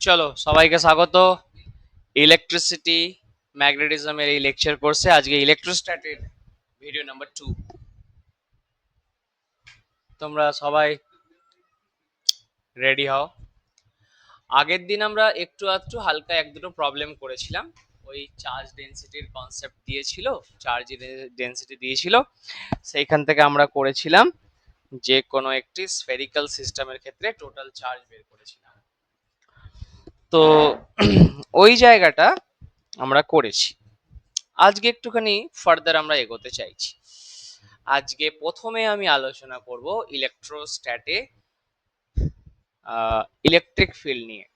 চলো সবাইকে স্বাগত ইলেকট্রিসিটি ম্যাগনেটিজমের এই লেকচার কোর্সে। আজকে ইলেকট্রোস্ট্যাটের ভিডিও নাম্বার 2। তোমরা সবাই রেডি হও। আগের দিন আমরা একটু আধটু হালকা এক দুটো প্রবলেম করেছিলাম। ওই চার্জ ডেনসিটির কনসেপ্ট দিয়েছিল, চার্জ ডেনসিটি দিয়েছিল, সেইখান থেকে আমরা করেছিলাম যে কোনো একটি স্ফেরিক্যাল সিস্টেমের ক্ষেত্রে টোটাল চার্জ বের করেছিলাম। তো ওই জায়গাটা আমরা করেছি। আজকে একটুখানি ফার্দার আমরা এগোতে চাইছি। আজকে প্রথমে আমি আলোচনা করব ইলেকট্রোস্ট্যাটে ইলেকট্রিক ফিল্ড নিয়ে।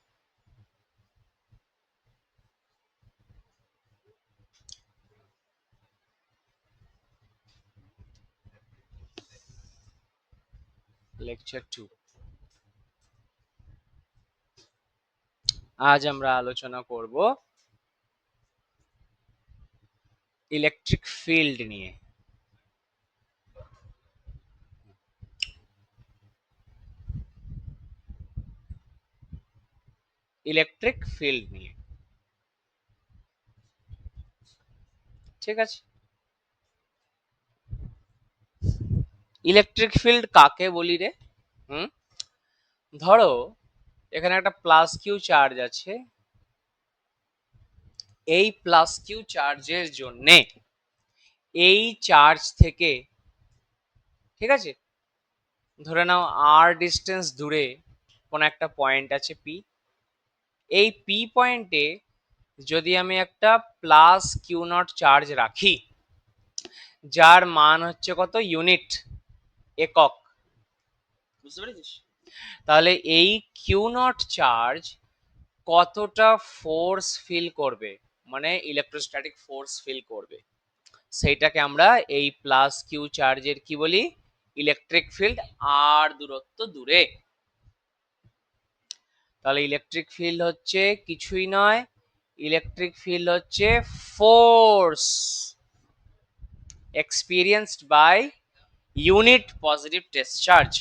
লেকচার 2 আজ আমরা আলোচনা করব ইলেকট্রিক ফিল্ড নিয়ে। ইলেকট্রিক ফিল্ড নিয়ে, ঠিক আছে। ইলেকট্রিক ফিল্ড কাকে বলি রে? হুম, ধরো এখানে একটা প্লাস কিউ চার্জ আছে। এই প্লাস কিউ চার্জের জন্যে এই চার্জ থেকে, ঠিক আছে, ধরে নাও আর ডিস্টেন্স দূরে কোন একটা পয়েন্ট আছে পি। এই পি পয়েন্টে যদি আমি একটা প্লাস কিউ নট চার্জ রাখি, যার মান হচ্ছে কত, ইউনিট, একক, বুঝতে পেরেছিস? তাহলে এই কিউ নট চার্জ কতটা ফোর্স ফিল করবে, মানে ইলেকট্রোস্ট্যাটিক ফোর্স ফিল করবে, সেইটাকে আমরা এই প্লাস কিউ চার্জের কি বলি, ইলেকট্রিক ফিল্ড। আর দূরত্ব দূরে, তাহলে ইলেকট্রিক ফিল্ড হচ্ছে কিছুই নয়, ইলেকট্রিক ফিল্ড হচ্ছে force experienced by unit positive test charge।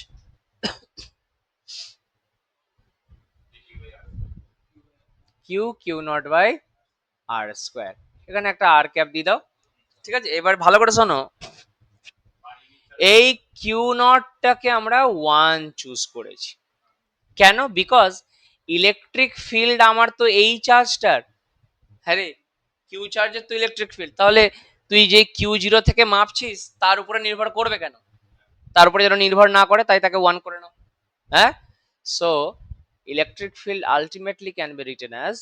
Q q naught by r square. এখানে একটা আর ক্যাপ দিয়ে দাও, ঠিক আছে। এবার ভালো করে শোনো, এই কিউ নটটাকে আমরা 1 চুজ করেছি কেন? বিকজ ইলেকট্রিক ফিল্ড আমার তো এই চার্জটার, হ্যাঁ রে, কিউ চার্জের তো ইলেকট্রিক ফিল্ড, তাহলে তুই যে কিউ জিরো থেকে মাপছিস তার উপরে নির্ভর করবে কেন? তার উপরে যেন নির্ভর না করে, তাই তাকে 1 করে নাও। হ্যাঁ, so electric field ultimately can be written as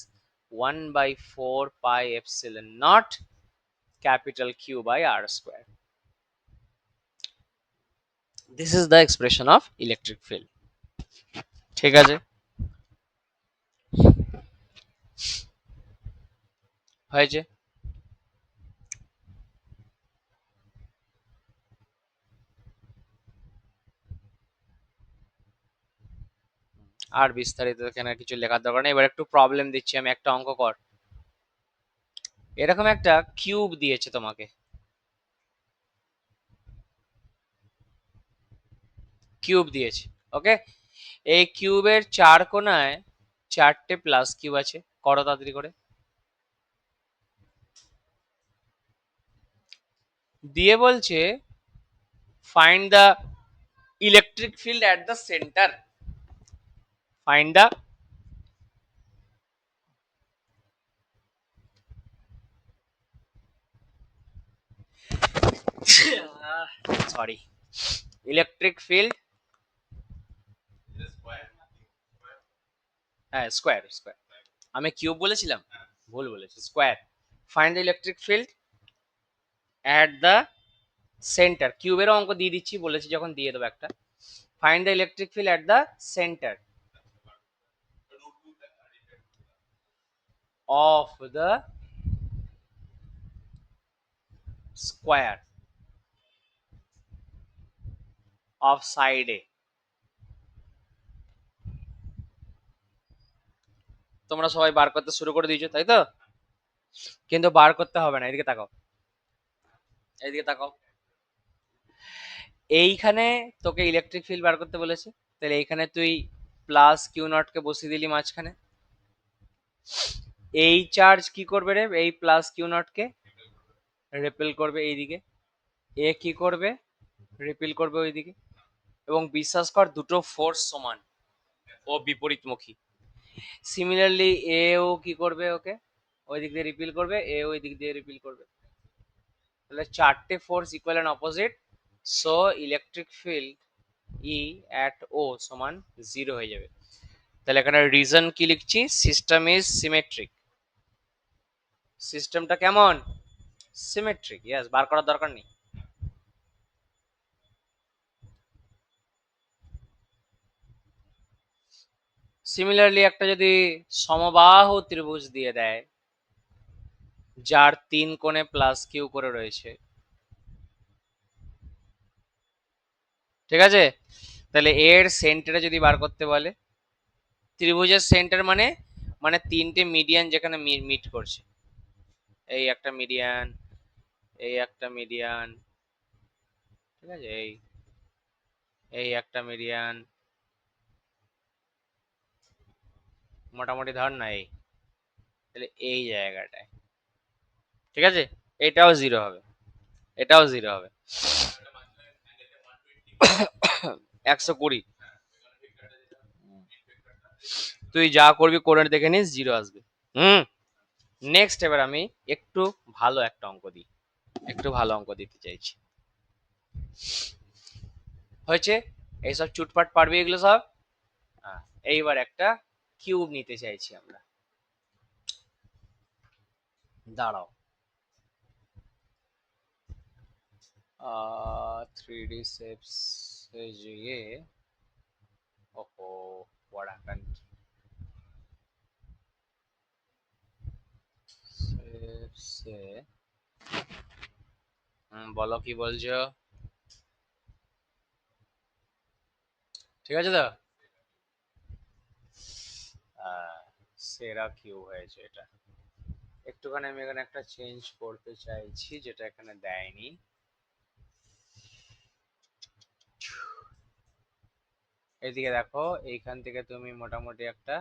1 by 4 pi epsilon naught capital Q by R square. This is the expression of electric field, ঠিক আছে। হয়েছে? আর বিস্তারিত এখানে কিছু লেখার দরকার নেই। এবার একটু প্রবলেম দিচ্ছি আমি, একটা অঙ্ক কর। এরকম একটা কিউব দিয়েছে তোমাকে, কিউব দিয়েছে, ওকে। এই কিউবের চার কোণায় চারটে প্লাস কিউব আছে, করো তাড়াতাড়ি করে। দিয়ে বলছে find the electric field at the centre, find the, sorry, electric field, হ্যাঁ স্কোয়ার স্কোয়ার, আমি কিউব বলেছিলাম, ভুল বলেছি, square. Find the electric field at the centre, কিউবেরও অঙ্ক দিয়ে দিচ্ছি, বলেছি যখন দিয়ে দেবো একটা। Find the electric field at the centre of the square of side a. তোমরা সবাই বার করতে শুরু করে দিয়েছো, তাই তো? কিন্তু বার করতে হবে না, এদিকে তাকাও, এদিকে তাকাও। এইখানে তোকে ইলেকট্রিক ফিল্ড বার করতে বলেছে, তাহলে এইখানে তুই প্লাস কিউ নট কে বসিয়ে দিলি মাঝখানে, এই চার্জ কি করবে রে, এই প্লাস কিউ নট কে রিপেল করবে এইদিকে, এ কি করবে, রিপেল করবে ওইদিকে। এবং বিশ্বাস কর দুটো ফোর্স সমান ও বিপরীতমুখী। সিমিলারলি এও কি করবে, ওকে ওই দিক দিয়ে রিপিল করবে, এ ওই দিক দিয়ে রিপিল করবে। তাহলে চারটে force equal and opposite, so electric field E at O সমান 0 হয়ে যাবে। তাহলে এখানে রিজন কি লিখছি, সিস্টেম ইজ সিমেট্রিক। সিস্টেমটা কেমন, সিমেট্রিক। ইয়েস, বার করার দরকার নেই। সিমিলারলি একটা যদি সমবাহু ত্রিভুজ দিয়ে দেয় যার 3 কোণে প্লাস কিউ করে রয়েছে, ঠিক আছে, তাহলে এর সেন্টারে যদি বার করতে বলে, ত্রিভুজের সেন্টার মানে মানে তিনটে মিডিয়ান যেখানে মিট করছে, এই একটা মিডিয়ান, এই একটা মিডিয়ান, ঠিক আছে, এই এই একটা মিডিয়ান, মোটামুটি ধর না এই, তাহলে এই জায়গাটায়, ঠিক আছে, এটাও 0 হবে, এটাও 0 হবে। 120, তুই যা করবি করে দেখে নিস 0 আসবে। হুম। নেক্সট এবার আমি একটু ভালো একটা অঙ্ক দিই, একটু ভালো অঙ্ক দিতে চাইছি। হয়েছে, এইসব চুটপাট পারবি এগুলো সব। এইবার একটা কিউব নিতে চাইছি আমরা, দাঁড়াও। 3D shapes से ये, ओहो, what happened, shapes से, বলো কি বলছো, ঠিক আছে তো, সেরা কিউ হয়েছে এটা। একটুখানি আমি এখানে একটা চেঞ্জ করতে চাইছি যেটা এখানে দেয়নি। এদিকে দেখো, এইখান থেকে তুমি মোটামুটি একটা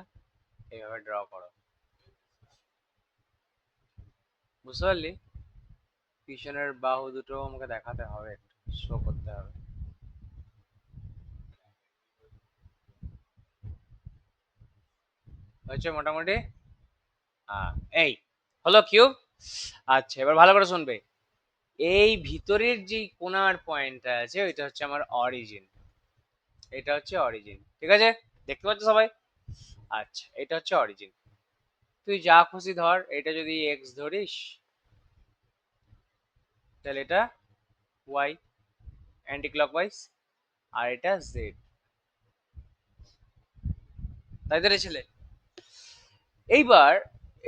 এইভাবে ড্র করো, বুঝতে পারলি? পিছনের বাহু দুটো আমাকে দেখাতে হবে, শো করতে হবে। হয়েছে মোটামুটি, এই হলো কিউব। আচ্ছা, এবার ভালো করে শুনবে, এই ভিতরের যে কোণার পয়েন্টটা আছে ওইটা হচ্ছে আমার অরিজিন, এটা হচ্ছে অরিজিন, ঠিক আছে, দেখতে পাচ্ছ সবাই? আচ্ছা, এটা হচ্ছে অরিজিন। তুই যা খুশি ধর, এটা যদি এক্স ধরিস তাহলে এটা ওয়াই অ্যান্টি ক্লকওয়াইজ, আর এটা জেড, তাই তো রে ছেলে? এইবার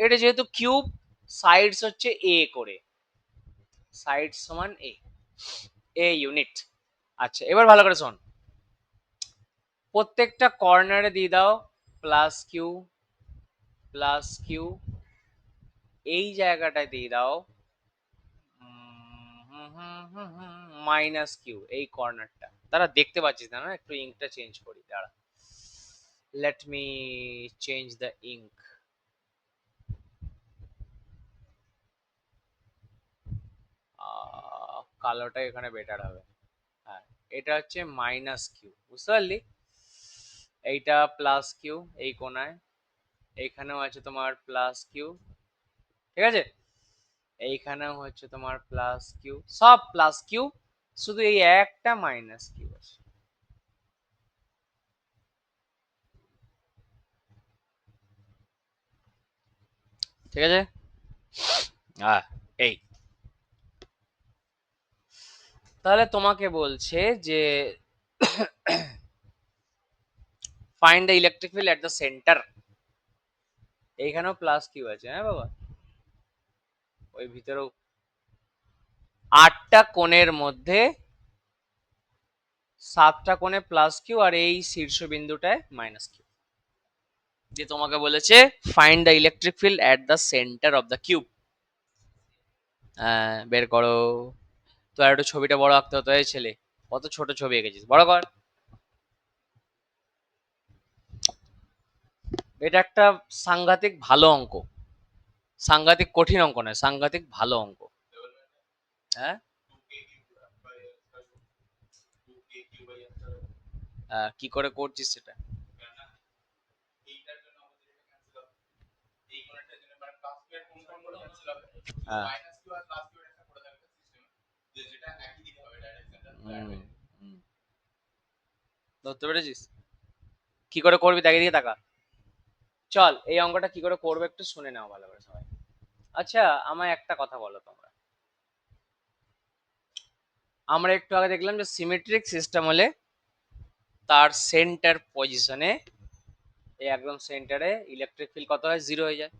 এটা যেহেতু কিউব, সাইডস হচ্ছে এ করে, সাইড সমান এ, এ ইউনিট। আচ্ছা, এবার ভালো করে শোন, প্রত্যেকটা কর্নারে দিয়ে দাও প্লাস কিউ, প্লাস কিউ, এই জায়গাটায় দিয়ে দাও মাইনাস কিউ, এই কর্নারটা। তারা দেখতে পাচ্ছিস না, না একটু ইঙ্কটা চেঞ্জ করি, দাঁড়া, let me change the ink. কালোটা এখানে বেটার হবে। হ্যাঁ, এটা হচ্ছে মাইনাস কিউ, বুঝতে পারলি? এইটা প্লাস কিউ এই কোনায়, এইখানেও আছে তোমার প্লাস কিউ, ঠিক আছে, এইখানেও হচ্ছে তোমার প্লাস কিউ, সব প্লাস কিউ, শুধু এই একটা মাইনাস কিউ আছে, ঠিক আছে। আহ এই, তাহলে তোমাকে বলছে যে find the electric field at the centre, এইখানেও প্লাস কিউ আছে, হ্যাঁ বাবা, ওই ভিতরেও 8টা কোণের মধ্যে 7টা কোণে প্লাস কিউ আর এই শীর্ষবিন্দুটায় মাইনাস কিউ, দিয়ে তোমাকে বলেছে find the electric field at the centre of the cube. বের করো। তো আর একটু ছবিটা বড় আঁকতে হতো, এই ছেলে কত ছোট ছবি এঁকেছিস, বড় কর। এটা একটা সাংঘাতিক ভালো অঙ্ক, সাংঘাতিক কঠিন অঙ্ক নয়, সাংঘাতিক ভালো অঙ্ক। হ্যাঁ, কি করে করছিস সেটা? হ্যাঁ। হুম, হুম। ধরতে পেরেছিস? কি করে করবি তাকে দিকে তাকা। চল এই অঙ্কটা কি করে করবে একটু শুনে নাও ভালো করে সবাই। আচ্ছা, আমায় একটা কথা বলো তোমরা। আমরা একটু আগে দেখলাম যে সিমেট্রিক সিস্টেম হলে তার সেন্টার পজিশনে, এই একদম সেন্টারে ইলেকট্রিক ফিল্ড কত হয়, জিরো হয়ে যায়।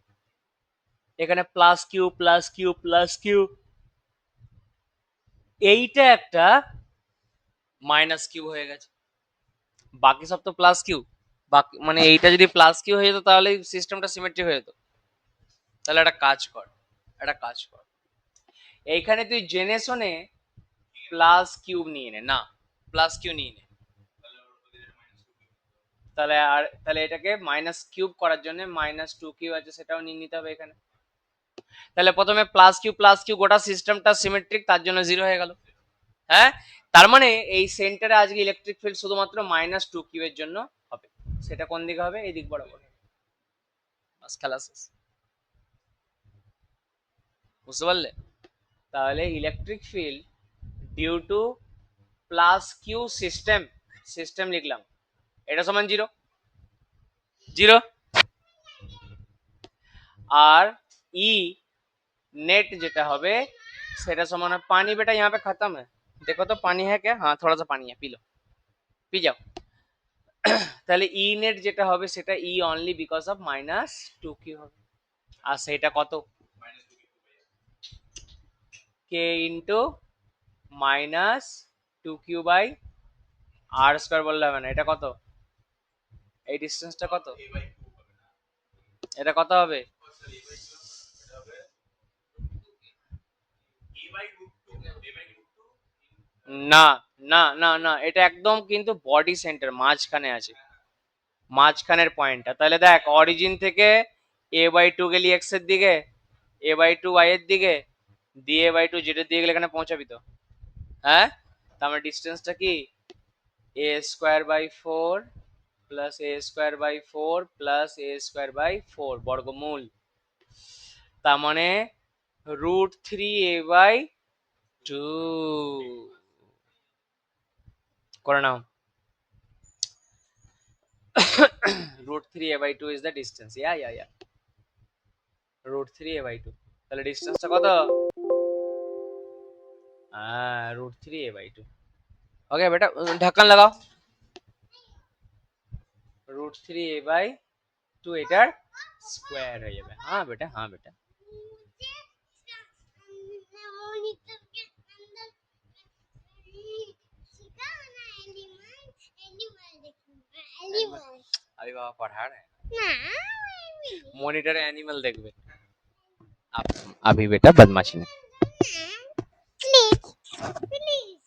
এখানে plus q plus q plus q, এইটা একটা মাইনাস কিউ হয়ে গেছে। বাকি সব তো প্লাস কিউ। বাকি মানে এইটা যদি প্লাস কিউ হয়ে যেত তাহলে সিস্টেমটা সিমেট্রিক হয়ে যেত। তাহলে একটা কাজ কর, একটা কাজ কর, এইখানে তুই জেনে শুনে প্লাস কিউব নিয়ে নে না, প্লাস কিউ নিয়ে নে। তাহলে আর তাহলে এটাকে মাইনাস কিউব করার জন্য মাইনাস টু কিউ আছে সেটাও নিয়ে নিতে হবে এখানে। তাহলে প্রথমে প্লাস কিউ গোটা সিস্টেমটা সিমেট্রিক, তার জন্য জিরো হয়ে গেল। হ্যাঁ, তার মানে এই সেন্টারে আজকে ইলেকট্রিক ফিল্ড শুধুমাত্র মাইনাস টু কিউ এর জন্য হবে। সেটা কোন দিকে হবে, এই দিক বরাবর। বাস, খেলা শেষ। বুঝতে পারলে? তাহলে electric field due to plus q system, system লিখলাম, এটা সমান জিরো, জিরো। আর ই नेट যেটা হবে সেটা সমান पानी। बेटा यहाँ पे खत्म है, देखो तो पानी है क्या, हाँ थोड़ा सा पानी है, पी लो, पी जाओ। তাহলে ই নেট যেটা হবে সেটা E only because of minus two q হবে। আর সেটা কত, k into minus two q by r square বললে হবে না, এটা কত, এই ডিস্টেন্সটা কত, এটা কত হবে, না না না না, এটা একদম কিন্তু বডি সেন্টার মাঝখানে আছে, মাঝখানের পয়েন্টটা। তাহলে দেখ অরিজিন থেকে এ বাই টু গেলি এক্স এর দিকে, এ বাই টু ওয়াই এর দিকে, দিয়ে এ বাই টু জেড এর দিকে গেলে এখানে পৌঁছাবি তো। হ্যাঁ, তার মানে ডিস্টেন্সটা কি, a square by four plus a square by four plus a square by four বর্গমূল। তার মানে root three a by two. করে নাও। root 3 a by 2 is the distance. Yeah. root 3 a by 2, তাহলে ডিস্টেন্সটা কত, root 3 a by 2। ওকে বেটা, ঢাকন লাগাও। root 3 a by 2 এটার স্কোয়ার হয়ে যাবে। হ্যাঁ বেটা, হ্যাঁ বেটা। अभी बाबा पढ़ा रहे हैं, मॉनिटर एनिमल देखबे। अभी बेटा बदमाशी नहीं। प्लीज।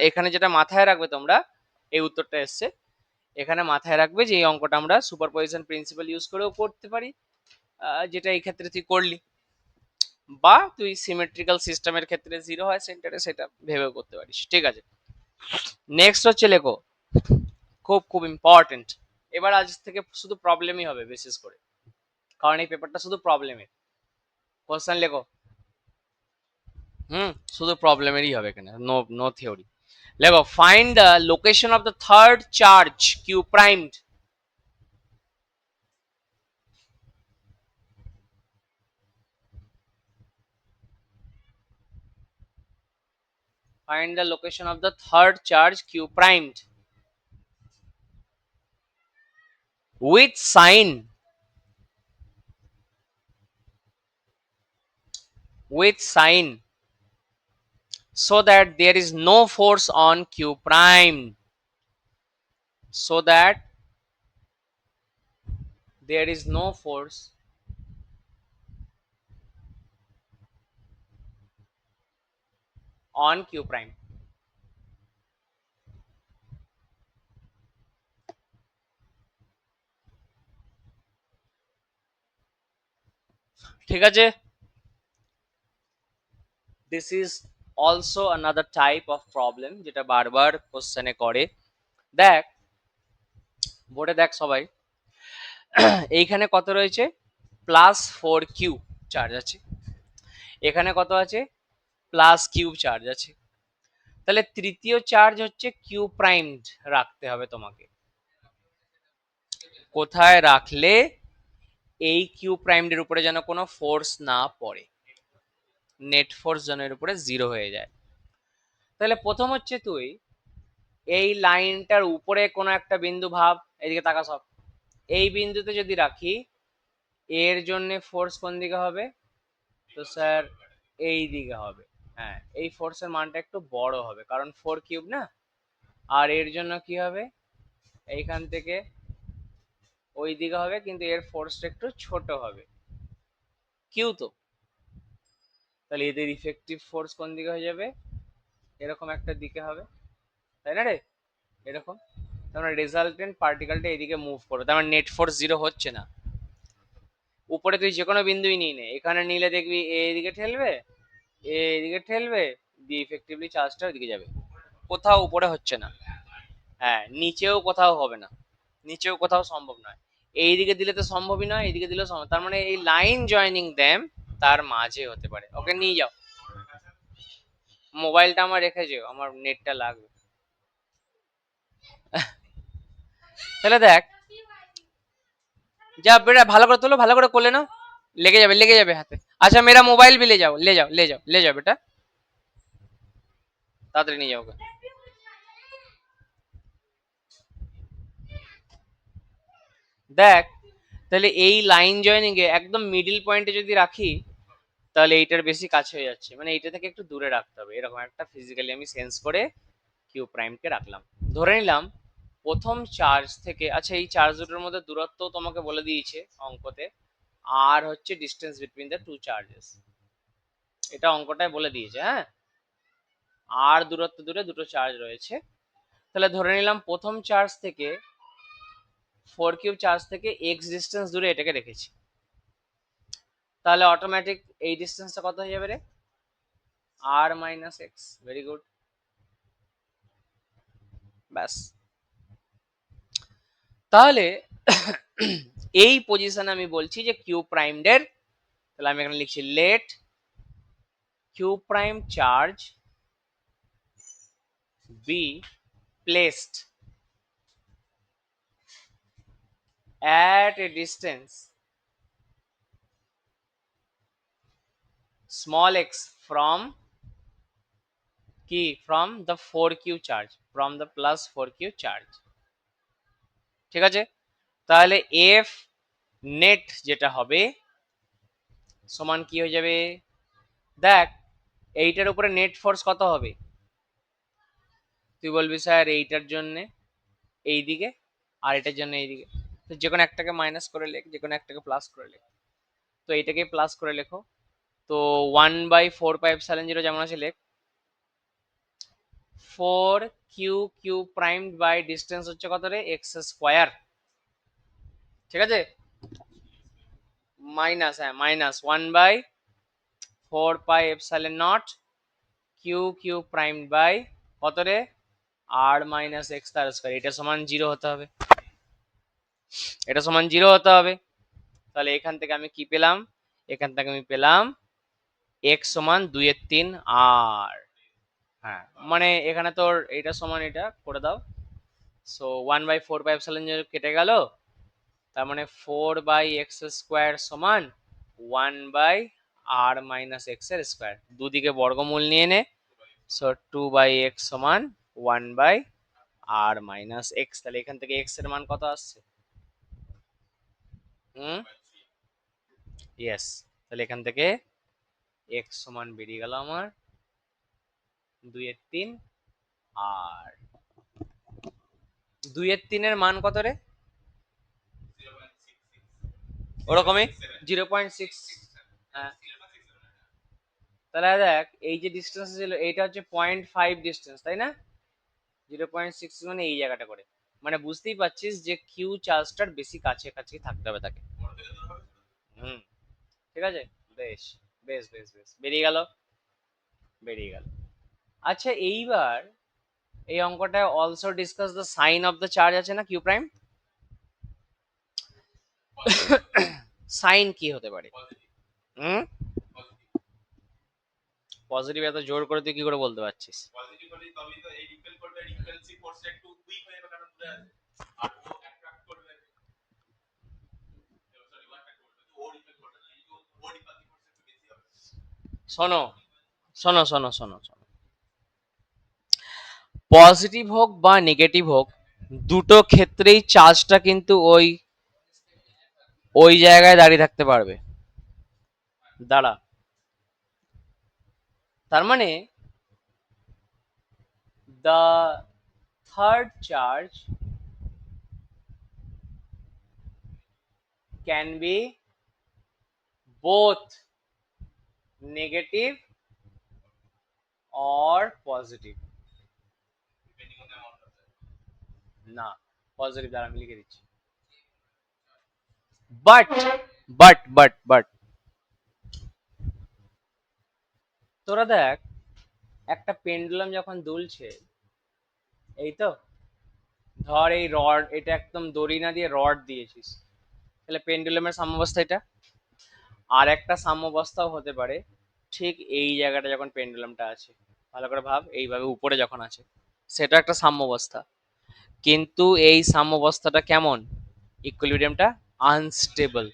এখানে যেটা মাথায় রাখবে তোমরা, এই উত্তরটা এসছে, এখানে মাথায় রাখবে যে এই অঙ্কটা আমরা সুপারপজিশন প্রিন্সিপাল ইউজ করেও করতে পারি, যেটা এই ক্ষেত্রে তুই করলি, বা তুই সিমেট্রিক্যাল সিস্টেমের ক্ষেত্রে জিরো হয় সেন্টারে সেটা ভেবেও করতে পারিস। ঠিক আছে, নেক্সট হচ্ছে লেখো, খুব খুব ইম্পর্টেন্ট। এবার আজ থেকে শুধু প্রবলেমই হবে বিশেষ করে, কারণ এই পেপারটা শুধু প্রবলেমের কোশ্চেন লেখো। শুধু প্রবলেমেরই হবে এখানে, নো নো থিওরি। লেখো, find the location of the third charge q primed. Find the location of the third charge q primed with sign, with sign, so that there is no force on q prime, so that there is no force on q prime। ঠিক আছে, this is also another type of problem যেটা বারবার কোশ্চেনে করে। দেখ বোর্ডে দেখ সবাই, এইখানে কত রয়েছে, +4q চার্জ আছে, এখানে কত আছে, +q চার্জ আছে। তাহলে তৃতীয় চার্জ হচ্ছে কিউ প্রাইমড রাখতে হবে তোমাকে। কোথায় রাখলে এই কিউ প্রাইমড এর উপরে যেন কোনো ফোর্স না পড়ে, নেট ফোর্স যেন এর উপরে জিরো হয়ে যায়। তাহলে প্রথম হচ্ছে তুই এই লাইনটার উপরে কোনো একটা বিন্দু ভাব, এদিকে তাকা সব, এই বিন্দুতে যদি রাখি এর জন্য ফোর্স কোন দিকে হবে, তো স্যার এই দিকে হবে। হ্যাঁ, এই ফোর্সের মানটা একটু বড় হবে কারণ 4 কিউব না, আর এর জন্য কি হবে, এইখান থেকে ওই দিকে হবে, কিন্তু এর ফোর্সটা একটু ছোট হবে, কিউ তো। তাহলে এদের ইফেক্টিভ ফোর্স কোন দিকে হয়ে যাবে, এরকম একটা দিকে হবে, তাই না রে, এরকম। তার মানে রেজাল্টেন্ট পার্টিকেলটা এদিকে মুভ করবে, তার মানে নেট ফোর্স জিরো হচ্ছে না। উপরে তুই যে কোনো বিন্দুই নিয়ে নে, এখানে নিলে দেখবি এ এদিকে ঠেলবে, এ এদিকে ঠেলবে, দিয়ে ইফেক্টিভলি চার্জটা ওইদিকে যাবে, কোথাও উপরে হচ্ছে না। হ্যাঁ, নিচেও কোথাও হবে না, নিচেও কোথাও সম্ভব নয়। এইদিকে দিলে তো সম্ভবই নয়, এইদিকে দিলেও সম্ভব, তার মানে এই লাইন জয়নিং দ্যাম তার মাঝে হতে পারে। ওকে নিয়ে যাও, মোবাইলটা আমার রেখে যেও, আমার নেটটা লাগবে। তাহলে দেখ, যা বেটা ভালো করে তোলো, ভালো করে কোলে নাও, লেগে যাবে লেগে যাবে হাতে। আচ্ছা মেরা মোবাইল भी ले जाओ ले जाओ ले जाओ ले जाओ बेटा, তাড়াতাড়ি নিয়ে যাও ওকে। দেখ, তাহলে এই লাইন জয়েনিং এ একদম মিডিল পয়েন্টে যদি রাখি তাহলে এইটার বেশি কাছে হয়ে যাচ্ছে, মানে এইটা থেকে একটু দূরে রাখতে হবে, এরকম একটা ফিজিক্যালি আমি সেন্স করে কিউ প্রাইমকে রাখলাম। ধরে নিলাম প্রথম চার্জ থেকে, আচ্ছা এই চার্জ দুটোর মধ্যে দূরত্ব তোমাকে বলে দিয়েছে অঙ্কতে, আর হচ্ছে distance between the two charges, এটা অঙ্কটায় বলে দিয়েছে। হ্যাঁ, আর দূরত্ব দূরে দুটো চার্জ রয়েছে। তাহলে ধরে নিলাম প্রথম চার্জ থেকে 4 কিউব চার্জ থেকে এক্স ডিস্টেন্স দূরে এটাকে রেখেছি, তাহলে অটোমেটিক এই ডিস্টেন্সটা কত হয়ে যাবে রে, r - x। ভেরি গুড, ব্যাস। তাহলে এই পজিশনে আমি বলছি যে কিউ প্রাইমড এর, তাহলে আমি এখানে লিখছি let q prime charge be placed at a distance small x from কি, from the 4q charge, from the +4q charge। ঠিক আছে, তাহলে এফ নেট যেটা হবে সমান কি হয়ে যাবে, দেখ এইটার উপরে নেট ফোর্স কত হবে, তুই বলবি স্যার এইটার জন্য এইদিকে আর এটার জন্য এইদিকে, তো যে কোনো একটাকে মাইনাস করে লেখ, যে কোনো একটাকে প্লাস করে লেখ। তো এইটাকে প্লাস করে লেখো, তো 1/4πε0 যেমন আছে লেখ, 4q প্রাইমড বাই ডিস্টেন্স হচ্ছে কত রে, এক্স স্কোয়ার, ঠিক আছে, মাইনাস, হ্যাঁ minus 1/4 pi epsilon naught q primed by কত রে, আর মাইনাস এক্স তার স্কোয়ার। এটা সমান 0 হতে হবে, এটা সমান 0 হতে হবে। তাহলে এখান থেকে আমি কি পেলাম, এখান থেকে আমি পেলাম এক্স সমান 2/3 আর, হ্যাঁ মানে এখানে তোর এটা সমান এটা করে দাও, সো 1/4 পাই এপসাইলন কেটে গেল, তার মানে 4/x² সমান 1/r-x এর স্কোয়ার, দুদিকে বর্গমূল নিয়ে নে, সো 2/x সমান 1/r-x। তাহলে এখান থেকে x এর মান কত আসছে, ইয়েস, তাহলে এখান থেকে x সমান বেরিয়ে গেল আমার 2/3, আর 2/3 এর মান কত রে, ওরকমই 0.6, হ্যাঁ তাহলে দেখ এই যে ডিস্টেন্স ছিল এইটা হচ্ছে 0.5 ডিস্টেন্স, তাই না, 0.6 মানে এই জায়গাটা করে, মানে বুঝতেই পারছিস যে কিউ চার্জটার বেশি কাছে কাছে থাকতে হবে তাকে। হুম, ঠিক আছে, বেশ বেশ বেশ বেশ, বেরিয়ে গেল, বেরিয়ে গেল। আচ্ছা এইবার এই অঙ্কটায় also discuss the sign of the charge আছে না কিউ প্রাইম, সাইন কি হতে পারে, হুম, পজিটিভ এত জোর করে তুই কি করে বলতে পারছিস, শোনো শোনো শোনো শোনো শোনো, পজিটিভ হোক বা নেগেটিভ হোক দুটো ক্ষেত্রেই চার্জটা কিন্তু ওই ওই জায়গায় দাঁড়িয়ে থাকতে পারবে, দাঁড়া, তার মানে the third charge can be both negative or positive, না পজিটিভ দ্বারা আমি লিখে দিচ্ছি, বাট বাট তোরা দেখ একটা পেন্ডুলাম যখন দুলছে, এই তো ধর এই রড, এটা একদম দড়ি না দিয়ে রড দিয়েছিস, তাহলে পেন্ডুলামের সাম্যাবস্থা এটা, আর একটা সাম্যাবস্থাও হতে পারে ঠিক এই জায়গাটা যখন পেন্ডুলামটা আছে, ভালো করে ভাব, এইভাবে উপরে যখন আছে সেটা একটা সাম্যাবস্থা, কিন্তু এই সাম্যাবস্থাটা কেমন, ইকুইলিব্রিয়ামটা আনস্টেবল,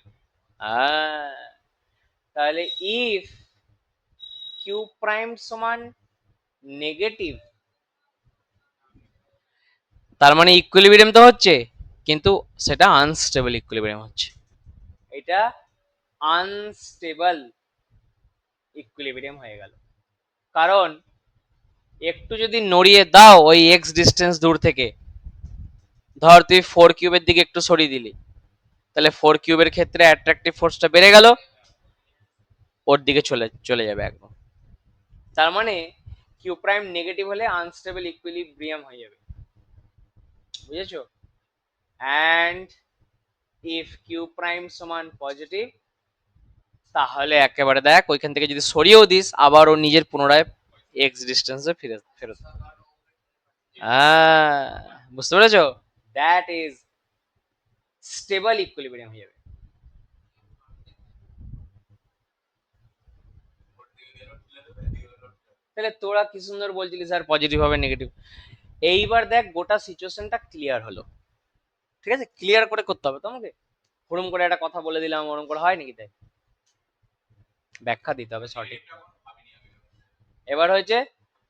তাহলে ইফ কিউ প্রাইম সমান নেগেটিভ, তার মানে ইকুইলিব্রিয়াম তো হচ্ছে কিন্তু সেটা আনস্টেবল ইকুইলিব্রিয়াম হচ্ছে, এটা আনস্টেবল ইকুইলিব্রিয়াম হয়ে গেল, কারণ একটু যদি নড়িয়ে দাও ওই এক্স ডিস্টেন্স দূর থেকে, ধর তুই 4 কিউবের দিকে একটু সরিয়ে দিলি, তাহলে 4 কিউবের ক্ষেত্রে অ্যাট্রাকটিভ ফোর্সটা বেড়ে গেল, ওর দিকে চলে চলে যাবে একদম, তার মানে কিউ প্রাইম নেগেটিভ হলে আনস্টেবল ইকুইলিব্রিয়াম হয়ে যাবে, বুঝেছো, অ্যান্ড ইফ কিউ প্রাইম সমান পজিটিভ, তাহলে একেবারে দেখ ওইখান থেকে যদি সরিয়েও দিস আবার ও নিজের পুনরায় এক্স ডিস্টেন্সে ফিরে ফেরত, বুঝতে পেরেছো, দ্যাট ইজ স্টেবল ইকুইলিব্রিয়াম হয়ে যাবে। তাহলে তোরা কি সুন্দর বলছিলি স্যার পজিটিভ হবে নেগেটিভ, এইবার দেখ গোটা সিচুয়েশনটা ক্লিয়ার হলো, ঠিক আছে, ক্লিয়ার করে করতে হবে তোমাকে, ওরম করে একটা কথা বলে দিলাম ওরম করে হয় নাকি, তাই ব্যাখ্যা দিতে হবে সঠিক। এবার হয়েছে,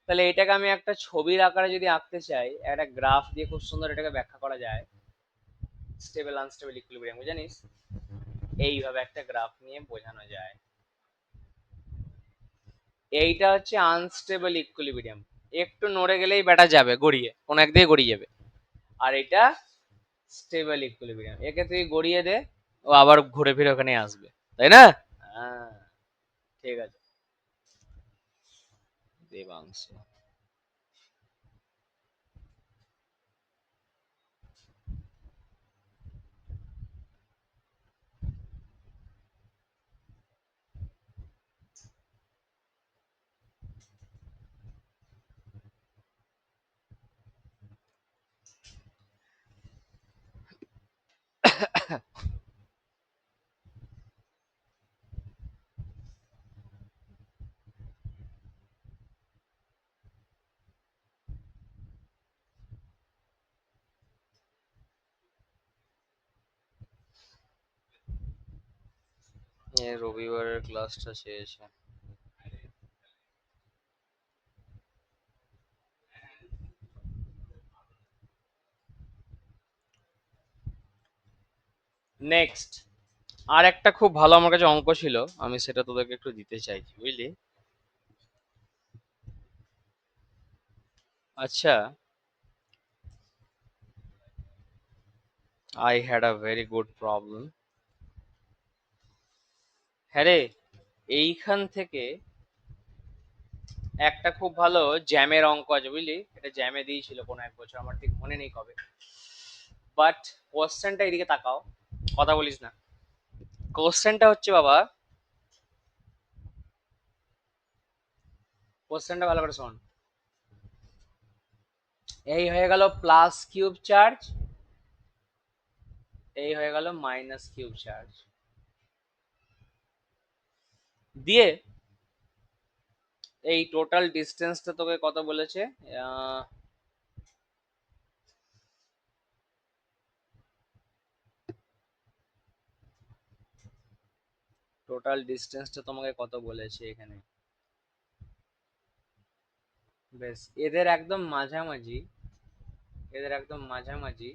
তাহলে এটাকে আমি একটা ছবির আকারে যদি আঁকতে চাই, একটা গ্রাফ দিয়ে খুব সুন্দর এটাকে ব্যাখ্যা করা যায়, স্টেবল আনস্টেবল ইকুইলিব্রিয়াম জানিস, এইভাবে একটা গ্রাফ নিয়ে বোঝানো যায়, এইটা হচ্ছে আনস্টেবল ইকুইলিব্রিয়াম, একটু নড়ে গেলেই ব্যাটা যাবে গড়িয়ে, কোন একদিকে গড়িয়ে যাবে, আর এটা স্টেবল ইকুইলিব্রিয়াম, একে তুই গড়িয়ে দে ও আবার ঘুরে ফিরে ওখানে আসবে, তাই না, হ্যাঁ ঠিক আছে দেবাংশ। রবিবারের ক্লাসটা শেষে নেক্সট আর একটা খুব ভালো আমার কাছে অঙ্ক ছিল, আমি সেটা তোদেরকে একটু দিতে চাইছি, বুঝলি? আচ্ছা, I had a very good problem. হ্যাঁ রে, এইখান থেকে একটা খুব ভালো জ্যামের অঙ্ক আছে, বুঝলি? এটা জ্যামে দিয়েছিল কোনো এক বছর, আমার ঠিক মনে নেই কবে। বাট কোশ্চেনটা এদিকে তাকাও, কথা বলিস না। কোশ্চেনটা হচ্ছে বাবা, কোশ্চেনটা ভালো করে শোন। এই হয়ে গেল প্লাস কিউব চার্জ, এই হয়ে গেল মাইনাস কিউব চার্জ, দিয়ে এই টোটাল ডিস্টেন্সটা তোকে কত বলেছে? টোটাল ডিস্টেন্সটা তোমাকে কত বলেছে এখানে? বেশ, এদের একদম মাঝামাঝি, এদের একদম মাঝামাঝি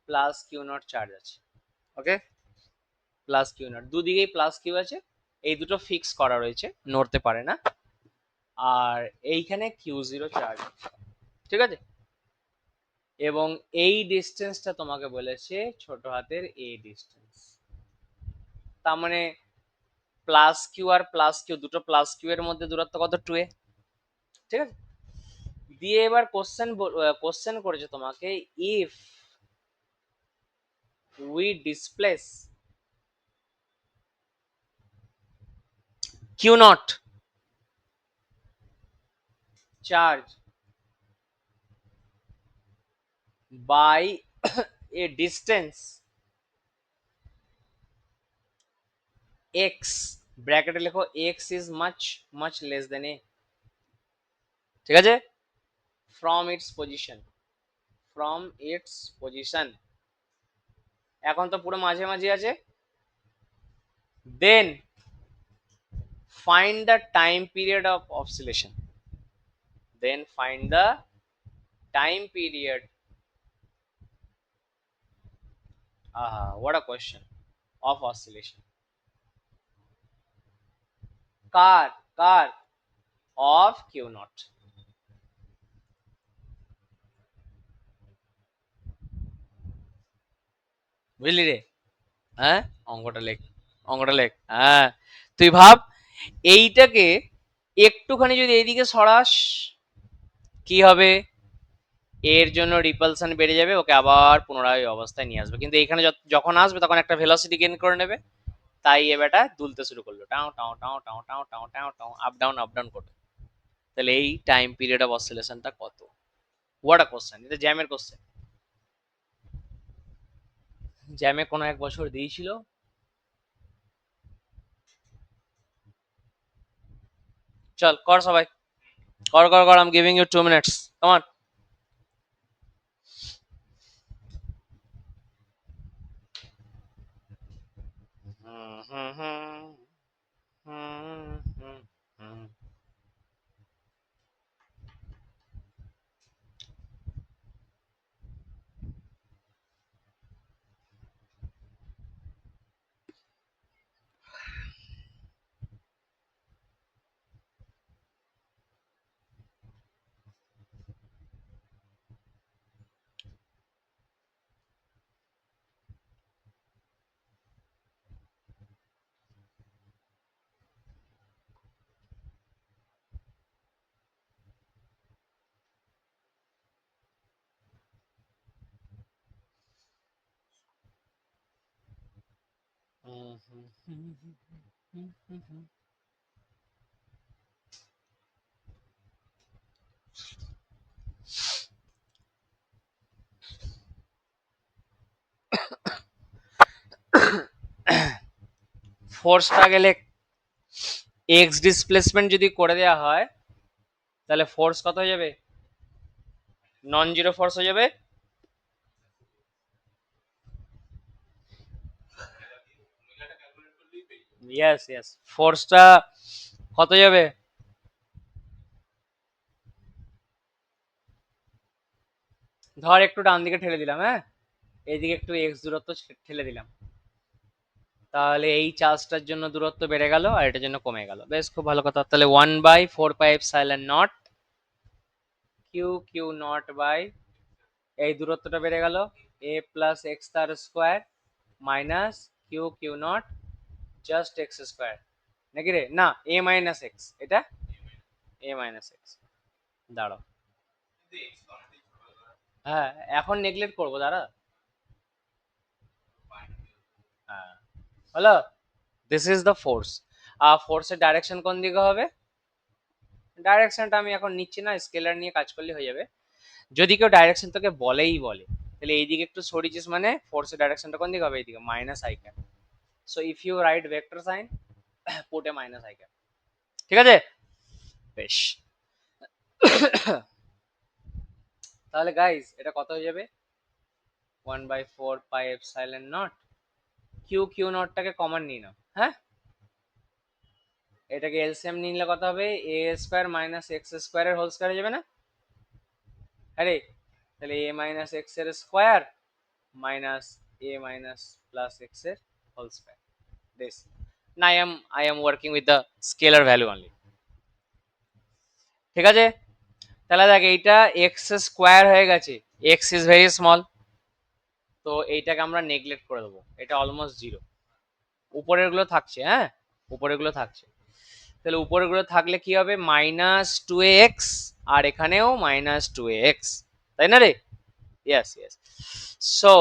প্লাস কিউ নট চার্জ আছে। ওকে, প্লাস কিউ নট, দুদিকেই প্লাস কিউ আছে, এই দুটো ফিক্স করা রয়েছে, নড়তে পারে না। আর এইখানে কিউ জিরো চার্জ, ঠিক আছে? এবং এই ডিস্টেন্সটা তোমাকে বলেছে ছোট হাতের এ ডিস্টেন্স। তার মানে plus Q R plus Q, দুটো প্লাস কিউ এর মধ্যে দূরত্ব কত? 2a, ঠিক আছে? দিয়ে এবার কোশ্চেন করেছে তোমাকে, if we displace q naught charge by a distance x, ব্র্যাকেটে লেখো x is much much less than a, ঠিক আছে? From its position, from its position, এখন তো পুরো মাঝে মাঝে আছে। দেন find the time period of oscillation, then find the time period, what a question, of oscillation, car of q naught। বুঝলি রে? হ্যাঁ, অঙ্কটা লেখ, অঙ্কটা লেখ। হ্যাঁ, তুই ভাব এইটাকে একটুখানি যদি এইদিকে সরাস, কি হবে? এর জন্য রিপালশন বেড়ে যাবে, ওকে আবার পুনরায় অবস্থায় নিয়ে আসবে, কিন্তু এখানে যখন আসবে তখন একটা ভেলোসিটি গেইন করে নেবে, তাই এ বেটা দুলতে শুরু করলো, টাও টাও টাও টাও টাও টাও টাও টাও, আপ ডাউন করবে। তাহলে এই টাইম পিরিয়ড অফ অসিলেশনটা কত? হোয়াট আ কোশ্চেন, এটা জ্যামের কোশ্চেন, জ্যামে কোনো এক বছর দিয়েছিল। চল কর সবাই, কর কর কর, I am giving you 2 minutes, come on. ফোর্সটা গেলে এক্স ডিসপ্লেসমেন্ট যদি করে দেওয়া হয়, তাহলে ফোর্স কত হয়ে যাবে? নন জিরো ফোর্স হয়ে যাবে। ইয়েস ইয়েস, ফোর্সটা কত যাবে? ধর একটু ডান দিকে ঠেলে দিলাম, হ্যাঁ, এইদিকে একটু এক্স দূরত্ব ঠেলে দিলাম, তাহলে এই চার্জটার জন্য দূরত্ব বেড়ে গেল আর এটার জন্য কমে গেল। বেশ, খুব ভালো কথা। তাহলে 1/4πε0 কিউ কিউ নট বাই, এই দূরত্বটা বেড়ে গেল, এ প্লাস এক্স তার square minus q q naught just x square, নাকি রে? না, এ মাইনাস এক্স, এটা এ মাইনাস এক্স। দাঁড়াও, হ্যাঁ, এখন নেগলেক্ট করবো, দাঁড়া। হ্যাঁ, হলো, দিস ইজ দ্য ফোর্স। আর ফোর্সের ডাইরেকশন কোন দিকে হবে? ডাইরেকশনটা আমি এখন নিচ্ছি না, স্কেলার নিয়ে কাজ করলে হয়ে যাবে। যদি কেউ ডাইরেকশন তোকে বলেই বলে, তাহলে এইদিকে একটু সরিয়েছিস মানে ফোর্সের ডাইরেকশনটা কোন দিকে হবে? এইদিকে, minus i cap. So if you write vector sign, put a minus i cap. ঠিক আছে, বেশ। তাহলে গাইস এটা কত হয়ে যাবে? 1/4πε0, কিউ কিউ নটটাকে কমন নিয়ে নাও, হ্যাঁ, এটাকে এলসিএম নিলে কত হবে? এ স্কোয়ার মাইনাস এক্স স্কোয়ারের হোল স্কোয়ার হয়ে যাবে না? আরে, তাহলে এ মাইনাস এক্স এর স্কোয়ার মাইনাস এ মাইনাস প্লাস এক্স এর হোল স্কোয়ার, দিস। না, I am working with the scalar value only. ঠিক আছে, তাহলে দেখ এইটা এক্স স্কোয়ার হয়ে গেছে, এক্স ইজ ভেরি স্মল, তো এইটাকে আমরা নেগলেক্ট করে দেবো, এটা অলমোস্ট জিরো। উপরের গুলো থাকছে, হ্যাঁ, উপরের গুলো থাকছে। তাহলে উপরের গুলো থাকলে কি হবে? -2x, আর এখানেও -2x, তাই না রে? Yes yes. সো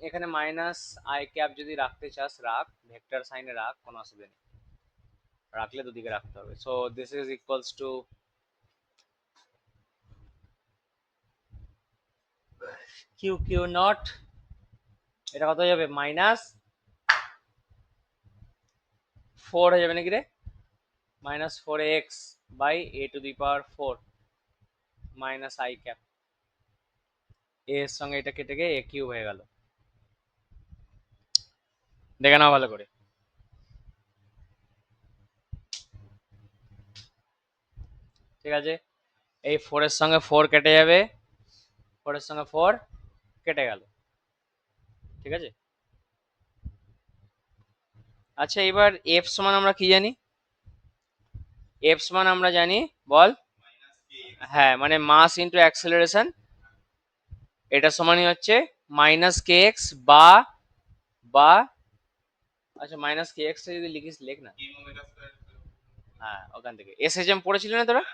এখানে মাইনাস আই ক্যাপ যদি রাখতে চাস রাখ, ভেক্টর সাইনে রাখ, কোনো অসুবিধা নেই, রাখলে দুদিকে রাখতে হবে। So this is equals to q q naught, এটা কত হয়ে যাবে? -4 হয়ে যাবে নাকি রে? -4x by a⁴ minus i cap, a এর সঙ্গে এটা কেটে গিয়ে এ কিউব হয়ে গেল। দেখে নাও ভালো করে। ঠিক আছে, এই 4 এর সঙ্গে 4 কেটে যাবে, 4 এর সঙ্গে 4 কেটে গেল। ঠিক আছে, আচ্ছা এবার এফ সমান আমরা কি জানি? এফ সমান আমরা জানি, বল। হ্যাঁ, মানে মাস ইন্টু অ্যাক্সেলারেশন, এটা সমানই হচ্ছে মাইনাস কে এক্স বা বা আচ্ছা মাইনাস কে এক্স যদি লিখিস লেখ না, হ্যাঁ ওখান থেকে এস এইচ এম পড়েছিল না তোরা?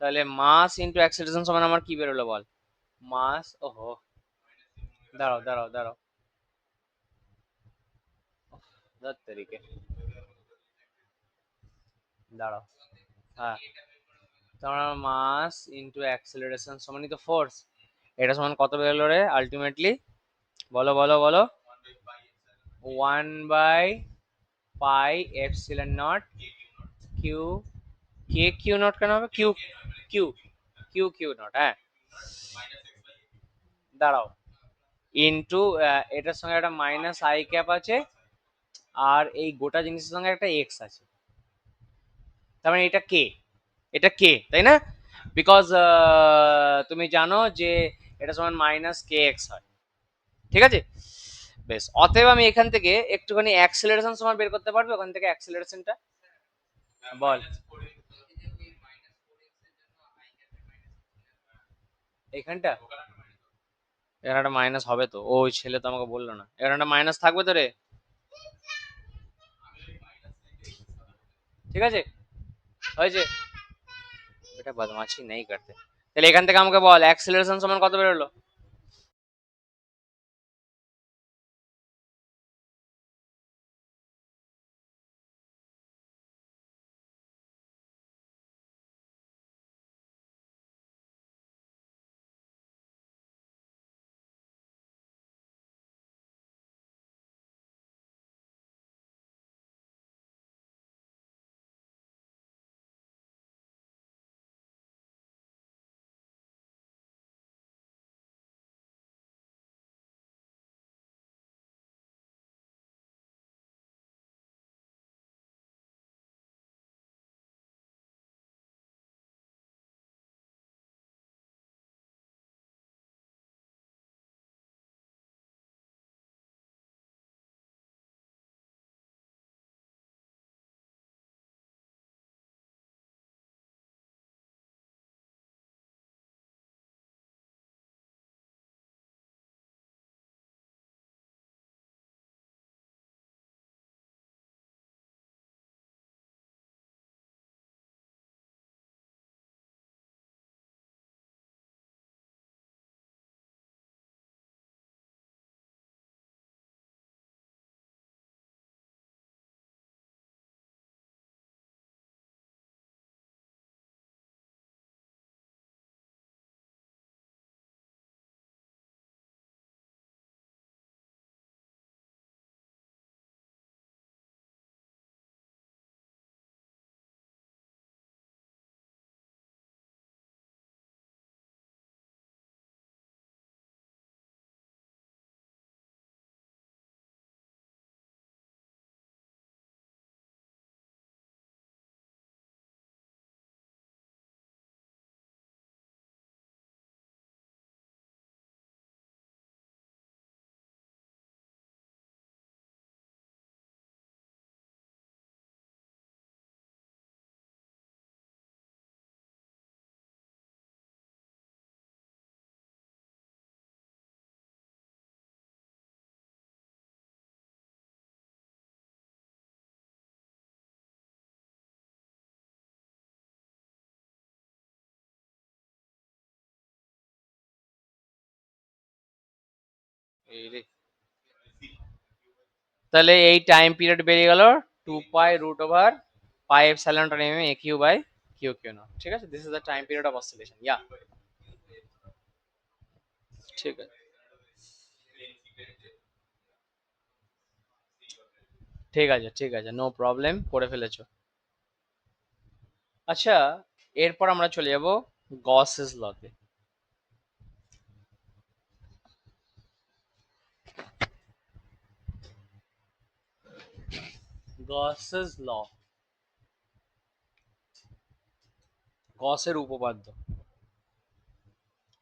তাহলে মাস ইন্টু অ্যাক্সেলারেশন সমান আমার কি বেরোলো বল? মাস, ওহো, দাঁড়াও দাঁড়াও দাঁড়াও, ধর তারিখে, দাঁড়াও, হ্যাঁ, তোমার মাস ইন্টু অ্যাক্সেলারেশন সমানই তো ফোর্স, এটা সমান কত বেরোলো রে আলটিমেটলি? বলো বলো বলো। 1/πε0 কিউ, কে কিউ নট কেন হবে? Q q q q naught, হ্যাঁ, দাঁড়াও, ইন্টু এটার সঙ্গে একটা মাইনাস আই ক্যাপ আছে, আর এই গোটা জিনিসের সঙ্গে একটা এক্স আছে, তার মানে এটা কে, এটা কে, তাই না? বিকজ তুমি জানো যে এটা সমান মাইনাস কে এক্স হয়। ঠিক আছে, বেশ, অতএব আমি এখান থেকে একটুখানি অ্যাক্সেলারেশন সমান বের করতে পারবে ওখান থেকে অ্যাক্সেলারেশনটা, বল। এইখানটা, এখানে একটা মাইনাস হবে তো, ওই ছেলে তো আমাকে বললো না, এখানে একটা মাইনাস থাকবে তো রে। ঠিক আছে, হয়েছে, এটা বদমাশি নেই করতে। তাহলে এখান থেকে আমাকে বল অ্যাক্সেলারেশন সমান কত বেরোলো? এই রে, তাহলে এই টাইম পিরিয়ড বেরিয়ে গেল 2 পাই √পাই epsilon m a q by q q naught. ঠিক আছে, this is the time period of oscillation. Yeah, ঠিক আছে, ঠিক আছে, ঠিক আছে, নো প্রবলেম, করে ফেলেছো। আচ্ছা, এরপর আমরা চলে যাব গসেস লতে। গসেস ল, গসের উপপাদ্য।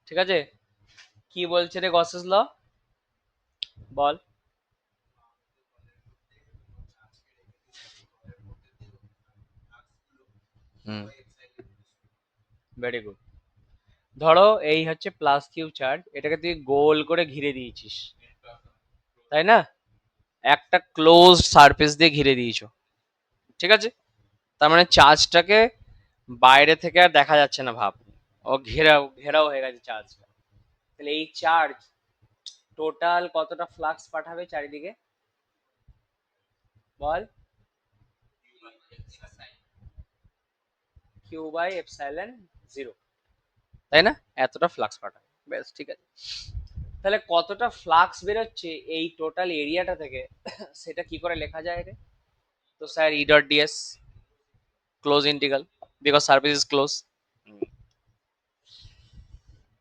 ঠিক আছে, কি বলছে রে গসেস ল, বল। হুম, ভেরি গুড। ধরো এই হচ্ছে প্লাস কিউ চার্জ, এটাকে তুই গোল করে ঘিরে দিয়েছিস, তাই না? একটা ক্লোজড সারফেস দিয়ে ঘিরে দিয়েছো, ঠিক আছে? তার মানে চার্জটাকে বাইরে থেকে আর দেখা যাচ্ছে না, ভাব, ও ঘেরাও ঘেরাও হয়ে গেছে চার্জটা। তাহলে এই চার্জ টোটাল কতটা ফ্লাক্স পাঠাবে চারিদিকে, বল? কিউ বাই এপসাইলন জিরো, তাই না? এতটা ফ্লাক্স পাঠাবে, বেশ, ঠিক আছে। তাহলে কতটা ফ্লাক্স বেরোচ্ছে এই টোটাল এরিয়াটা থেকে, সেটা কি করে লেখা যায় রে? তো sir E dot DS, close integral, because surface is close.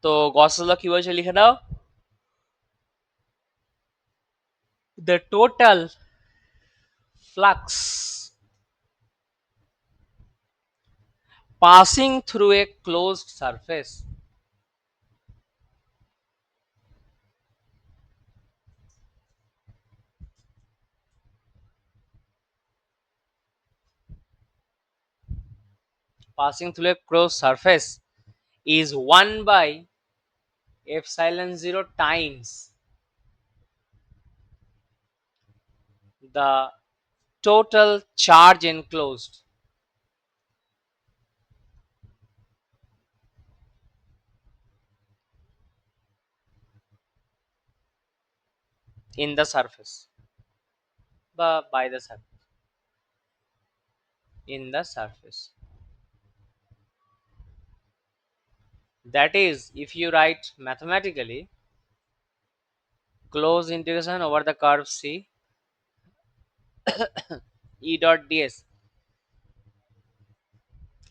তো গসেস ল কি বলছে, লিখে দাও। The total flux passing through a closed surface passing through a closed surface is 1 by epsilon 0 times the total charge enclosed in the surface, by the surface, in the surface. That is, if you write mathematically, close integration over the curve C E dot ds,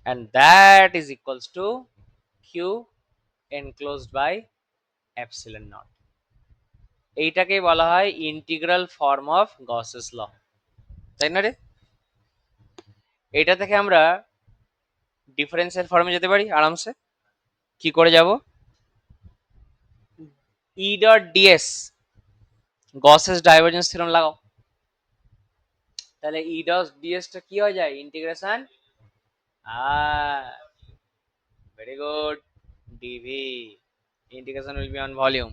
and that is equals to Q enclosed by epsilon naught. এইটাকে বলা হয় integral form of Gauss's ল, তাই না রে? এটা থেকে আমরা differential ফর্মে যেতে পারি আরামসে। কি করে যাব? E dot ds, Gauss's divergence theorem লাগাও, তাহলে ই ডট ডিএস টা কি হয়ে যায়, integration, very good, dv, integration will be on volume,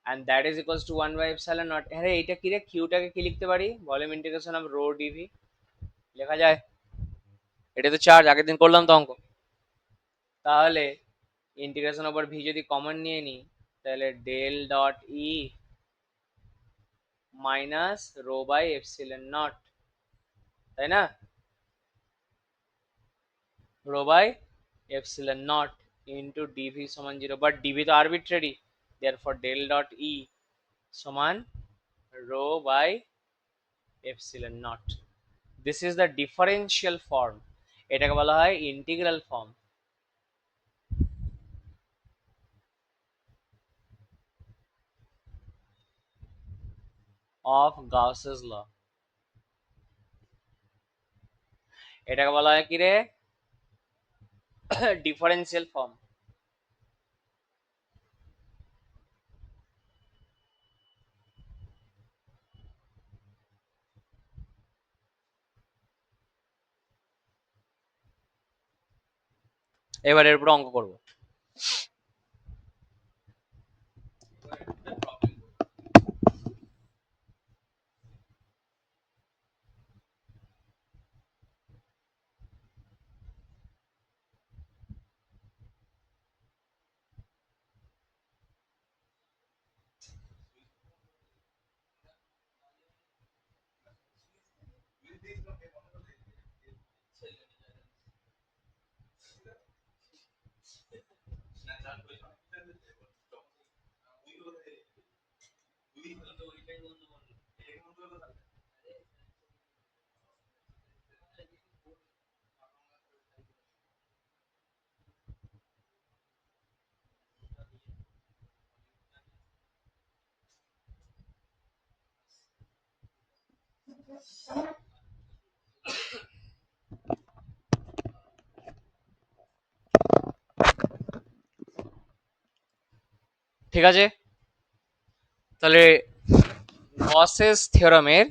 and that is equals to 1 by epsilon naught। আরে এইটা কি রে, কিউটাকে কি লিখতে পারি, volume integration of rho dv লেখা যায়। এটা তো চার্জ, আগের দিন করলাম তো অঙ্ক। তাহলে ইন্টিগ্রেশন ওভার ভি যদি কমন নিয়ে নিই, তাহলে del dot E minus rho by epsilon naught, তাই না? Rho by epsilon naught into dv সমান 0, বাট ডিভি তো arbitrary, therefore del dot E সমান rho by epsilon naught. This is the differential form, এটাকে বলা হয় integral form of Gauss's law. এটাকে বলা হয় কি রে, ডিফারেন্সিয়াল ফর্ম। এবার এর উপর অঙ্ক করবো। ঠিক আছে, তাহলে গসেস থিওরামের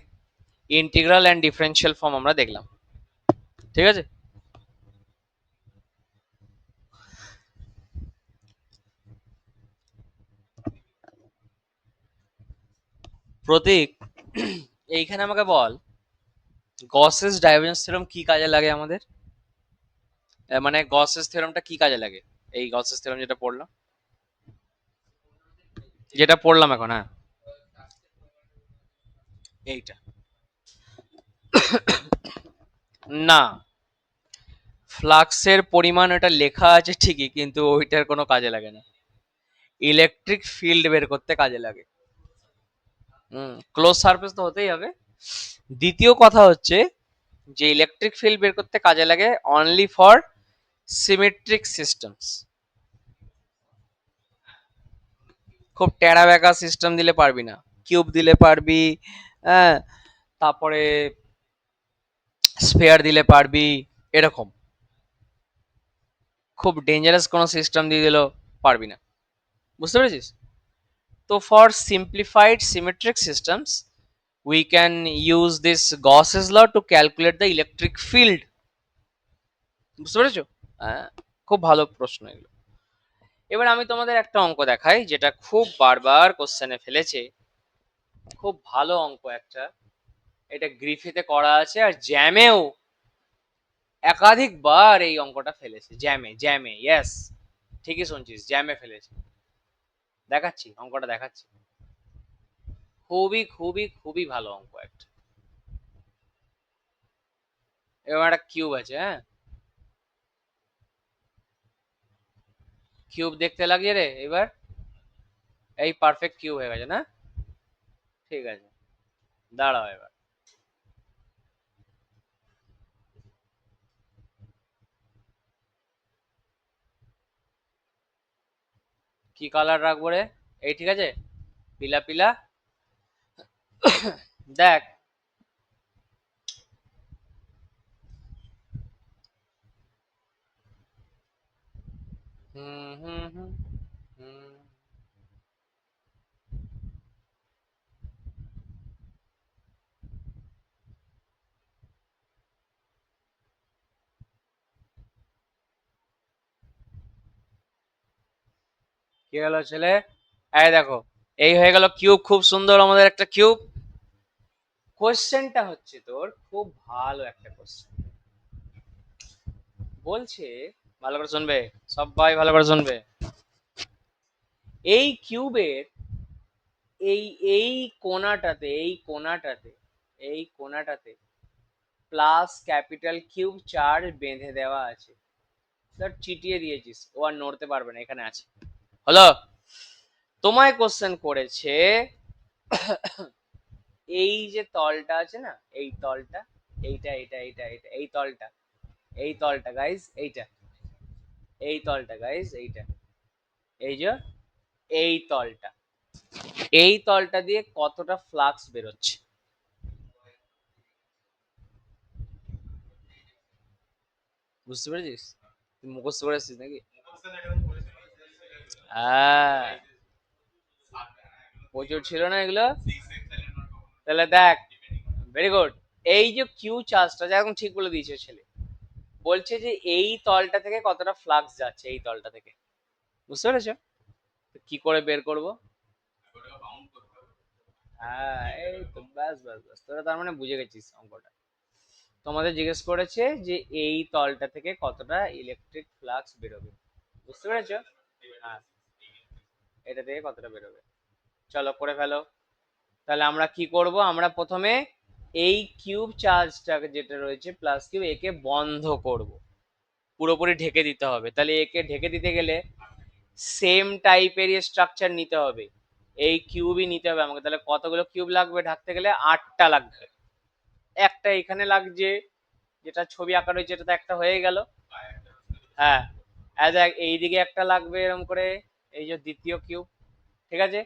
ইন্টিগ্রাল অ্যান্ড ডিফারেন্সিয়াল ফর্ম আমরা দেখলাম। ঠিক আছে, প্রতীক এইখানে আমাকে বল গসেস ডাইভারজেন্স থিওরাম কি কাজে লাগে আমাদের, মানে গসেস থিওরামটা কি কাজে লাগে, এই গসেস থিওরাম যেটা পড়লাম এখন, হ্যাঁ এইটা না, ফ্লাক্সের পরিমাণ ওটা লেখা আছে ঠিকই, কিন্তু ওইটার কোনো কাজে লাগে না, ইলেকট্রিক ফিল্ড বের করতে কাজে লাগে। ক্লোজ সারফেস তো হতেই হবে। দ্বিতীয় কথা হচ্ছে যে ইলেকট্রিক ফিল্ড বের করতে কাজে লাগে অনলি ফর সিমেট্রিক সিস্টেমস। খুব টেরা বেঁকা সিস্টেম দিলে পারবি না, কিউব দিলে পারবি, হ্যাঁ, তারপরে স্ফেয়ার দিলে পারবি, এরকম খুব ডেঞ্জারাস কোনো সিস্টেম দিয়ে দিলেও পারবি না, বুঝতে পেরেছিস? তো for simplified symmetric systems we can use this Gauss's law to calculate the electric field. বুঝতে পেরেছো? খুব ভালো প্রশ্ন এগুলো। এবার আমি তোমাদের একটা অঙ্ক দেখাই যেটা খুব বারবার কোশ্চেনে ফেলেছে, খুব ভালো অঙ্ক একটা, এটা গ্রিফিতে করা আছে আর জ্যামেও একাধিকবার এই অঙ্কটা ফেলেছে, জ্যামে জ্যামে, ইয়েস ঠিকই শুনছিস, জ্যামে ফেলেছে। দেখাচ্ছি অঙ্কটা, দেখাচ্ছি, খুবই খুবই খুবই ভালো অঙ্ক একটা। এবার একটা কিউব আছে, হ্যাঁ, কিউব দেখতে লাগিয়ে রে এবার, এই পারফেক্ট কিউব হয়ে গেছে না? ঠিক আছে, দাঁড়াও এবার, কি কালার রাখবো রে? এই ঠিক আছে, পিলা পিলা। দেখ, হুম হুম হুম হুম, কি হলো ছেলে? এই দেখো, এই হয়ে গেল কিউব, খুব সুন্দর আমাদের একটা কিউব। কোশ্চেনটা হচ্ছে তোর খুব ভালো একটা কোশ্চেন, বলছে, ভালো করে শুনবে, সবাই ভালো করে শুনবে, এই কিউবের এই এই কোণাটাতে, এই কোণাটাতে প্লাস ক্যাপিটাল কিউব চার্জ বেঁধে দেওয়া আছে, স্যার চিটিয়ে দিয়েছিস, ও আর নড়তে পারবে না, এখানে আছে, হলো? তোমায় কোশ্চেন করেছে এই যে তলটা আছে না, এই তলটা, এইটা এই তলটা, এই তলটা গাইস, এইটা, এই তলটা গাইস, এইটা, এই যে এই তলটা, এই তলটা দিয়ে কতটা ফ্লাক্স বেরোচ্ছে? বুঝতে পেরেছিস? তুই মুখস্থ করেছিস নাকি? হ্যাঁ, প্রচুর ছিল না এগুলো? তাহলে দেখ, ভেরি গুড, এই যে কিউ চার্জটা এখন ঠিক বলে দিয়েছে ছেলে, বলছে যে এই তলটা থেকে কতটা ফ্লাক্স যাচ্ছে, এই তলটা থেকে, বুঝতে পেরেছো? কি করে বের করব? হ্যাঁ, এই তো, ব্যাস ব্যাস ব্যাস, তোরা তার মানে বুঝে গেছিস অঙ্কটা। তোমাদের জিজ্ঞেস করেছে যে এই তলটা থেকে কতটা ইলেকট্রিক ফ্লাক্স বেরোবে, বুঝতে পেরেছো? হ্যাঁ, এটা থেকে কতটা বেরোবে, চলো করে ফেলো। তাহলে আমরা কি করব, আমরা প্রথমে এই কিউব চার্জটাকে যেটা রয়েছে প্লাস কিউব, একে বন্ধ করব, পুরোপুরি ঢেকে দিতে হবে। তাহলে একে ঢেকে দিতে গেলে সেম টাইপেরই স্ট্রাকচার নিতে হবে, এই কিউবই নিতে হবে আমাকে। তাহলে কতগুলো কিউব লাগবে ঢাকতে গেলে? 8টা লাগবে। একটা এখানে লাগছে, যেটা ছবি আঁকা রয়েছে, এটা তো একটা হয়ে গেল, হ্যাঁ, দেখ এইদিকে একটা লাগবে এরকম করে, এই যে দ্বিতীয় কিউব, ঠিক আছে,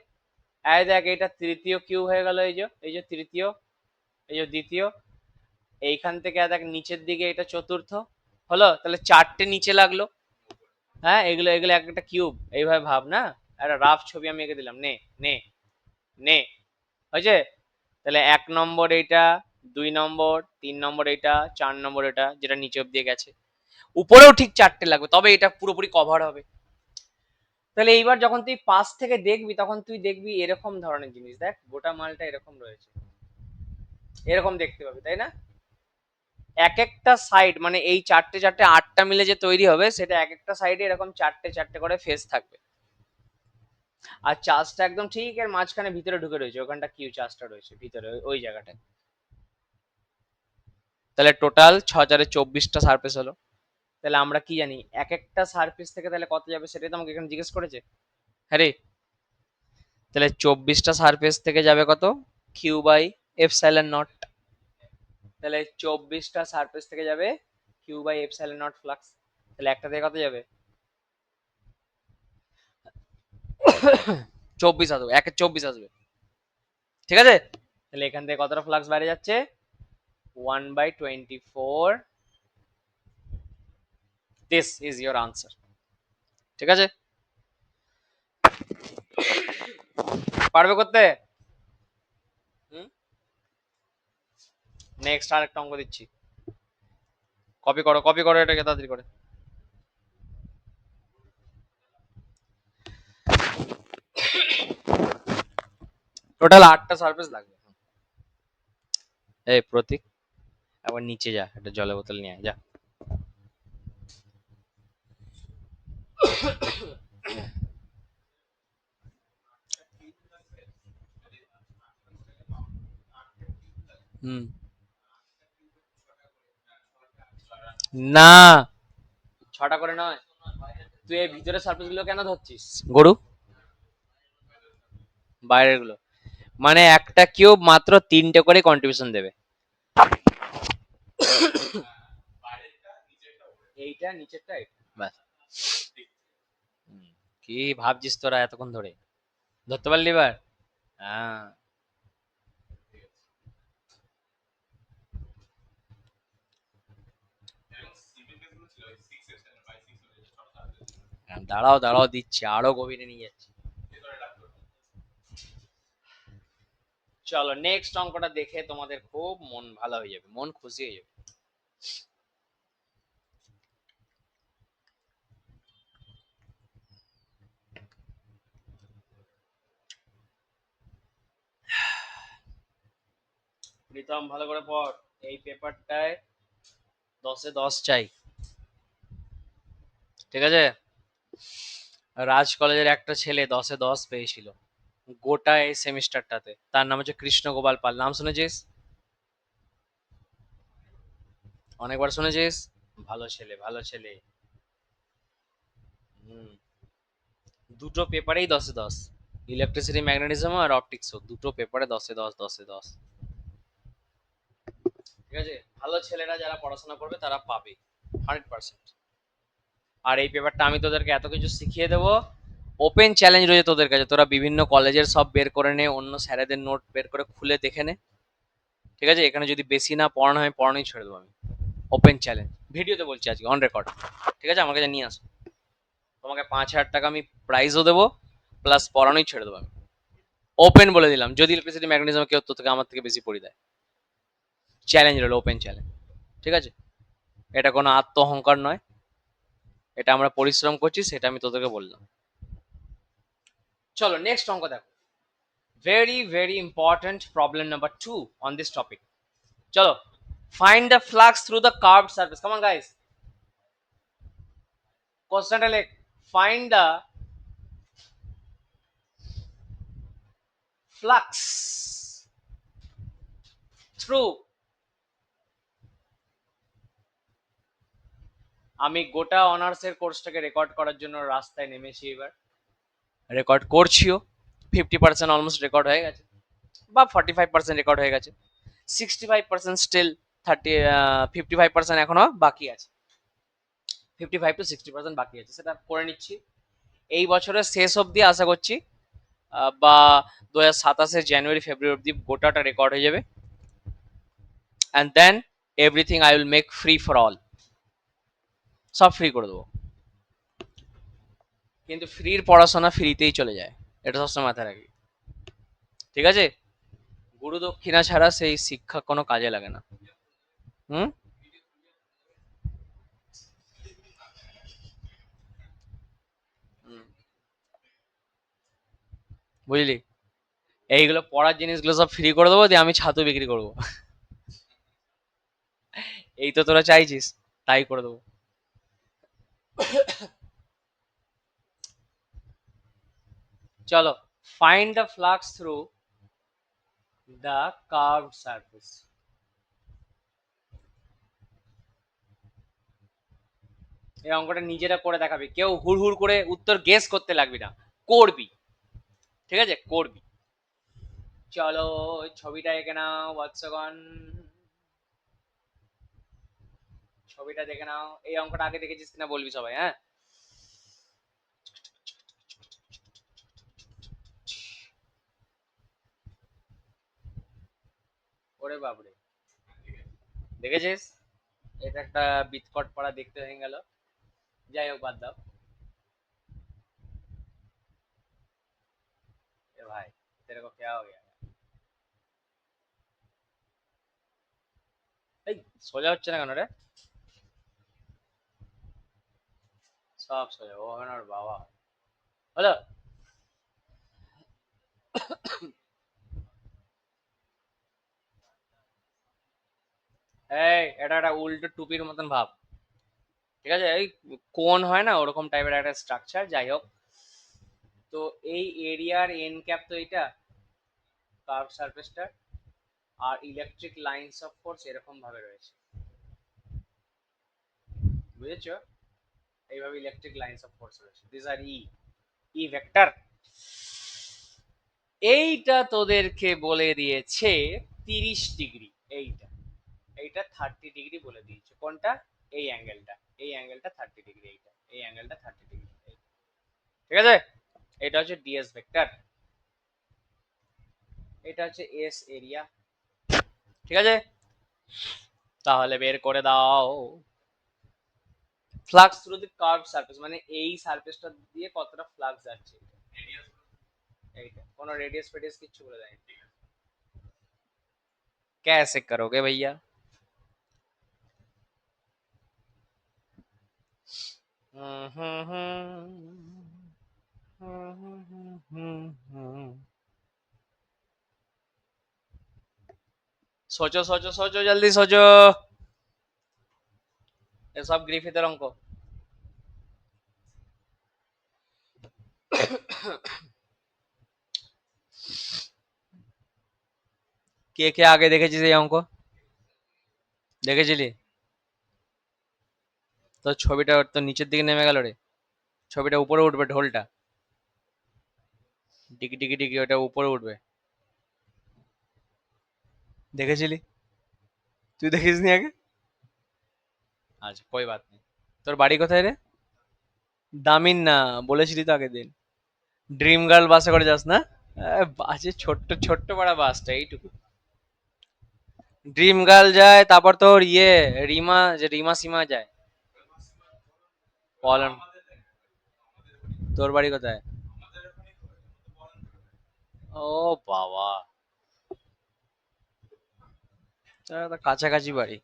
দেখ এটা তৃতীয় কিউব হয়ে গেল, এই যে তৃতীয়, এই যে দ্বিতীয়, এইখান থেকে দেখ নিচের দিকে এটা চতুর্থ হলো, তাহলে চারটে নিচে লাগলো। হ্যাঁ, এগুলো এগুলো একটা কিউব, এইভাবে ভাব না। একটা রাফ ছবি আমি এঁকে দিলাম, নে নে নে, হয়েছে? তাহলে 1 নম্বর এইটা, 2 নম্বর, 3 নম্বর এইটা, 4 নম্বর এটা, যেটা নিচে অব্দি গেছে। উপরেও ঠিক চারটে লাগবে, তবে এটা পুরোপুরি কভার হবে। তাহলে এইবার যখন তুই পাশ থেকে দেখবি, তখন তুই দেখবি এরকম ধরনের জিনিস, দেখ গোটা মালটা এরকম রয়েছে, এরকম দেখতে পাবি, তাই না? এক একটা সাইড মানে এই চারটে চারটে আটটা মিলে যে তৈরি হবে, সেটা এক একটা সাইডে এরকম চারটে চারটে করে ফেস থাকবে। আর চার্জটা একদম ঠিক এর মাঝখানে ভিতরে ঢুকে রয়েছে, ওখানটা কিউ চার্জটা রয়েছে ভিতরে ওই জায়গাটায়। তাহলে টোটাল 6,024টা সারফেস হলো। তাহলে আমরা কি জানি এক একটা সারফেস থেকে তাহলে কত যাবে, সেটাই তো আমাকে এখানে জিজ্ঞেস করেছে। হ্যাঁ রে, তাহলে 24টা সারফেস থেকে যাবে কত, কিউ বাই এপসাইলন নট। তাহলে 24টা সারফেস থেকে যাবে q by epsilon naught flux. তাহলে একটা থেকে কত যাবে, 24 আসবে, 1-24 আসবে, ঠিক আছে? তাহলে এখান থেকে কতটা ফ্লাক্স বাইরে যাচ্ছে, 1/24। দিস ইজ ইয়োর আনসার, ঠিক আছে? পারবে করতে? নেক্সট আরেকটা অঙ্ক দিচ্ছি, কপি করো কপি করো এটাকে তাড়াতাড়ি করে। টোটাল 8টা সারফেস লাগবে। এই প্রতীক, আবার নিচে যা, একটা জলের বোতল নিয়ে আয়, যা। হুম, না 6টা করে নয়, তুই এই ভিতরের সারফেস গুলো কেন ধরছিস গরু, বাইরের গুলো। মানে একটা কিউব মাত্র 3টে করে কন্ট্রিবিউশন দেবে। এইটা নিচেরটা এটা, ব্যাস। কি ভাবছিস তোরা এতক্ষণ ধরে, ধরতে পারলি এবার? হ্যাঁ, দাঁড়াও দাঁড়াও দিচ্ছি, আরো গভীরে নিয়ে যাচ্ছি। চলো নেক্সট অঙ্কটা দেখে তোমাদের খুব মন ভালো হয়ে যাবে, মন খুশি হয়ে যাবে। প্রীতম ভালো করে পড়, এই পেপারটায় 10-এ 10 চাই, ঠিক আছে? রাজ কলেজের একটা ছেলে 10-এ 10 পেয়েছিল গোটা এই সেমিস্টারটাতে, তার নাম হচ্ছে কৃষ্ণ গোপাল পাল, নাম শুনেছিস? অনেকবার শুনেছিস? ভালো ছেলে ভালো ছেলে। হুম, দুটো পেপারেই 10-এ 10, ইলেকট্রিসিটি ম্যাগনেটিজম আর অপটিক্সও, দুটো পেপারে 10-এ 10 10-এ 10, ঠিক আছে? ভালো ছেলেরা যারা পড়াশোনা করবে তারা পাবে 100%। আর এই পেপারটা আমি তোদেরকে এত কিছু শিখিয়ে দেবো, ওপেন চ্যালেঞ্জ রয়েছে তোদের কাছে, তোরা বিভিন্ন কলেজের সব বের করে নে, অন্য স্যারেদের নোট বের করে খুলে দেখে নে, ঠিক আছে? এখানে যদি বেশি না পড়ানো হয়, পড়ানোই ছেড়ে দেবো আমি, ওপেন চ্যালেঞ্জ, ভিডিওতে বলছি আজকে অন রেকর্ড, ঠিক আছে? আমার কাছে নিয়ে আসো, তোমাকে 5,000 টাকা আমি প্রাইজও দেবো, প্লাস পড়ানোই ছেড়ে দেবো আমি, ওপেন বলে দিলাম, যদি ইলেকট্রিসিটি ম্যাগনেটিজম কেউ তোর থেকে আমার থেকে বেশি পড়ি দেয়, চ্যালেঞ্জ রইল, ওপেন চ্যালেঞ্জ, ঠিক আছে? এটা কোনো আত্ম অহংকার নয়, এটা আমরা পরিশ্রম করছি, সেটা আমি তোদেরকে বললাম। চলো নেক্সট অঙ্ক দেখো, very very important problem number 2 on this topic. চলো, find the flux through the curved surface, come on guys. কোশ্চেনটা লেখ, ফাইন্ড দ্য ফ্লাক্স থ্রু, আমি গোটা অনার্সের কোর্সটাকে রেকর্ড করার জন্য রাস্তায় নেমেছি, এবার রেকর্ড করছিও, 50% অলমোস্ট রেকর্ড হয়ে গেছে, বা 45% রেকর্ড হয়ে গেছে, 65% স্টিল, 55% এখনো বাকি আছে, 55 to 60% বাকি আছে, সেটা করে নিচ্ছি। এই বছরের শেষ অবধি আশা করছি, বা 2027 জানুয়ারি ফেব্রুয়ারি অবধি গোটাটা রেকর্ড হয়ে যাবে। and then everything I will make free for all, সব ফ্রি করে দেবো। কিন্তু ফ্রির পড়াশোনা ফ্রিতেই চলে যায়, এটা সবসময় মাথায় রাখি, ঠিক আছে? গুরু দক্ষিণা ছাড়া সেই শিক্ষা কোনো কাজে লাগে না। হুম। হুম, বুঝলি? এইগুলো পড়ার জিনিসগুলো সব ফ্রি করে দেবো, দিয়ে আমি ছাতু বিক্রি করবো। এই তো তোরা চাইছিস, তাই করে দেবো। চলো, find the flux through the curved surface. এই অঙ্কটা নিজেরা করে দেখাবি, কেউ হুড় হুড় করে উত্তর গেস করতে লাগবি না, করবি, ঠিক আছে? করবি। চলো, ছবিটা এঁকে নাও বৎসগণ, ছবিটা দেখে নাও। এই অঙ্কটা আগে দেখেছিস কিনা বলবি সবাই, হ্যাঁ? ওরে বাবরে, দেখেছিস? এটা একটা বিটকট পড়া দেখতে হয়ে গেল। যাই হোক, বাদ দাও। এ ভাই, তেরে কো क्या हो गया? এই সোজা হচ্ছে না কেন রে? সব সোজা, ও হবে না ওর বাবা। হলো। এই, এটা একটা উল্টো টুপির মতন ভাব, ঠিক আছে? এই কোন হয় না, ওরকম টাইপের একটা স্ট্রাকচার। যাই হোক, তো এই এরিয়ার এন ক্যাপ তো এটা কার্ভ সারফেসটা, আর ইলেকট্রিক লাইনস অফ ফোর্স এরকম ভাবে রয়েছে, বুঝেছো? এইভাবে ইলেকট্রিক লাইনস অফ ফোর্স রয়েছে, this are E, E vector. এইটা তোদেরকে বলে দিয়েছে 30 ডিগ্রি। এইটা, এইটা 30 ডিগ্রি বলে দিয়েছে। কোনটা? এই অ্যাঙ্গেলটা, এই অ্যাঙ্গেলটা 30 ডিগ্রি, এইটা, এই অ্যাঙ্গেলটা 30 ডিগ্রি, ঠিক আছে? এটা হচ্ছে ডিএস ভেক্টর, এটা হচ্ছে এস এরিয়া, ঠিক আছে? তাহলে বের করে দাও flux through the curve surface, মানে এই সারফেসটা দিয়ে কতটা ফ্লাক্স যাচ্ছে, এইটা। কোনো রেডিয়াস ফেডিয়াস কিচ্ছু বলে দেয়নি। कैसे करोगे भैया? सोचो सोचो सोचो, जल्दी सोचो। ये सब গ্রিফিথের অঙ্ক। কে কে আগে দেখেছিস এই অঙ্ক? দেখেছিলি? তো ছবিটা তো নিচের দিকে নেমে গেল রে, ছবিটা উপরে উঠবে, ঢোলটা ডিকি ডিকি ডিকি ওটা উপরে উঠবে। দেখেছিলি? তুই দেখিসনি আগে? আচ্ছা, কোই বাত নেই। তোর বাড়ি কোথায় রে? দামিন না, বলেছিলি তো আগের দিন। ড্রিম গার্ল বাসে করে যাস না? বাসে ছোট্ট ছোট্ট পাড়া বাসটা এইটুকু। ড্রিম গার্ল যায়, তারপর তোর ইয়ে রিমা, যে রিমা সিমা যায়। পলন। তোর বাড়ি কোথায়? ও বাবা, তাহলে তো কাছাকাছি বাড়ি।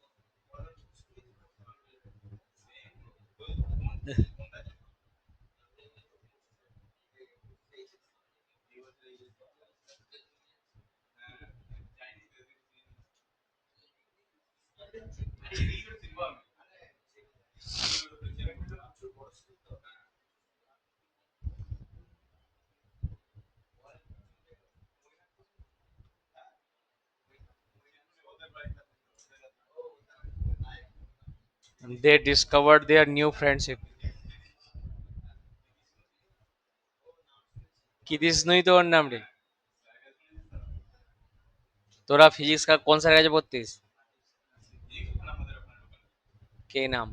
They discovered their new friendship. কৃষ্ণই তো ওর নাম রে। তোরা ফিজিক্স का কোন স্যারের কাছে পড়তিস? কে নাম?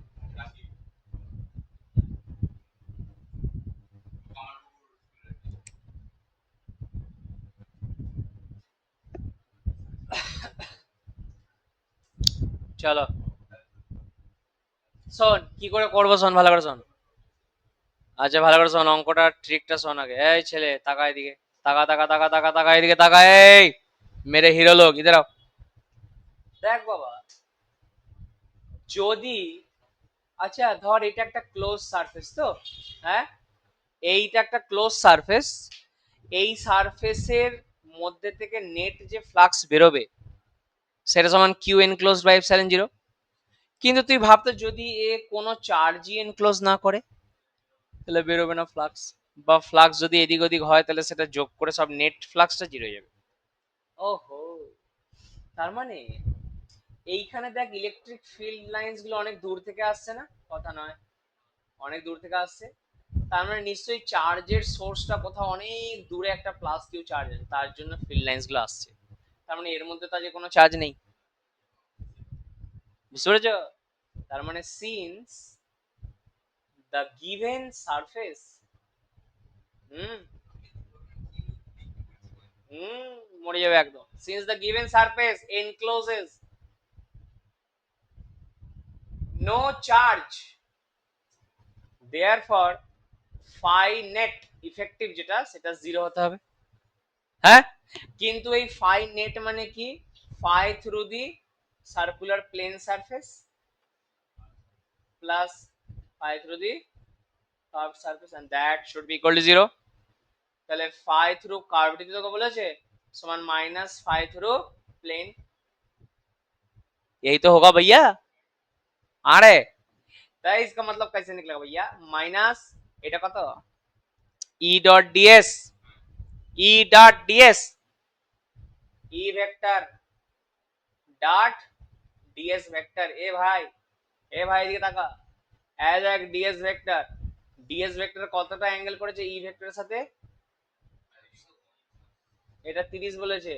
চলো শোন কি করে করবো, শোন ভালো করে শোন। আচ্ছা ভালো করে শোন, অঙ্কটা ট্রিকটা শোন আগে। এই ছেলে তাকা এদিকে, তাকা তাকা তাকা তাকা তাকা এদিকে তাকা। এই মেরে হিরো লোক ইধর আও। দেখ বাবা, যদি আচ্ছা ধর এটা একটা ক্লোজ সারফেস তো, হ্যাঁ এইটা একটা ক্লোজ সারফেস, এই সারফেসের মধ্যে থেকে নেট যে ফ্লাক্স বেরোবে সেটা সমান q enclose by epsilon zero. কিন্তু তুই ভাবতো যদি এ কোনো চার্জই এনক্লোজ না করে তাহলে বেরোবে না ফ্লাক্স, বা ফ্লাক্স যদি এদিক ওদিক হয় তাহলে সেটা যোগ করে সব নেট ফ্লাক্সটা জিরো হয়ে যাবে। ওহো, তার মানে এইখানে দেখ ইলেকট্রিক ফিল্ড লাইনস গুলো অনেক দূর থেকে আসছে না, কথা নয় অনেক দূর থেকে আসছে। তার মানে নিশ্চয়ই চার্জের সোর্সটা কোথাও অনেক দূরে একটা প্লাস কিউ চার্জ আছে, তার জন্য ফিল্ড লাইনস গুলো আসছে। তার মানে এর মধ্যে তো আজ কোনো চার্জ নেই, বুঝতে পেরেছো? তার মানে since the given surface, hmm hmm মরে যাবে একদম, since the given surface encloses no charge, therefore phi net effective যেটা সেটা জিরো হতে হবে। হ্যাঁ, কিন্তু এই ফাই নেট মানে কি? Phi through the circular plane surface plus phi through the curve surface and that should be equal to zero. তাহলে ফাই থ্রু কার্ভ দিতে তোকে বলেছে समान माइनस फाइव थ्रू प्लेन, यही तो होगा भैया। आ रहे तो इसका मतलब कैसे निकलेगा भैया, माइनस এটা কত E dot DS, E dot DS, E vector dot DS vector. এ ভাই এদিকে তাকা, অ্যাজ এক ডিএস ভেক্টর, ডিএস ভেক্টর কতটা অ্যাঙ্গেল করেছে ই ভেক্টরের সাথে? এটা 30 বলেছে,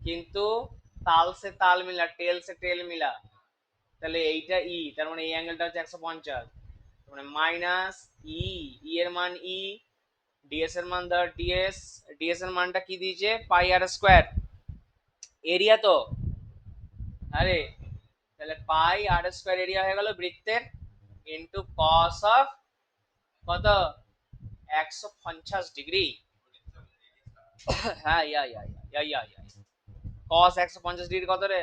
কিন্তু তাল সে তাল মিলা, টেল সে টেল মিলা, তাহলে এইটা ই, তার মানে এই অ্যাঙ্গেলটা হচ্ছে 150, মানে মাইনাস ই, ই এর মান ই, ডিএস এর মান ধর ডিএস, ডিএস এর মানটা কি দিয়েছে পাই আর স্কয়ার, এরিয়া তো, আরে তাহলে পাই আর স্কয়ার এরিয়া হয়ে গেল বৃত্তের, ইনটু কস অফ কত 150 ডিগ্রি। হ্যাঁ ইয়া কস 150 ডিগ্রি কত রে?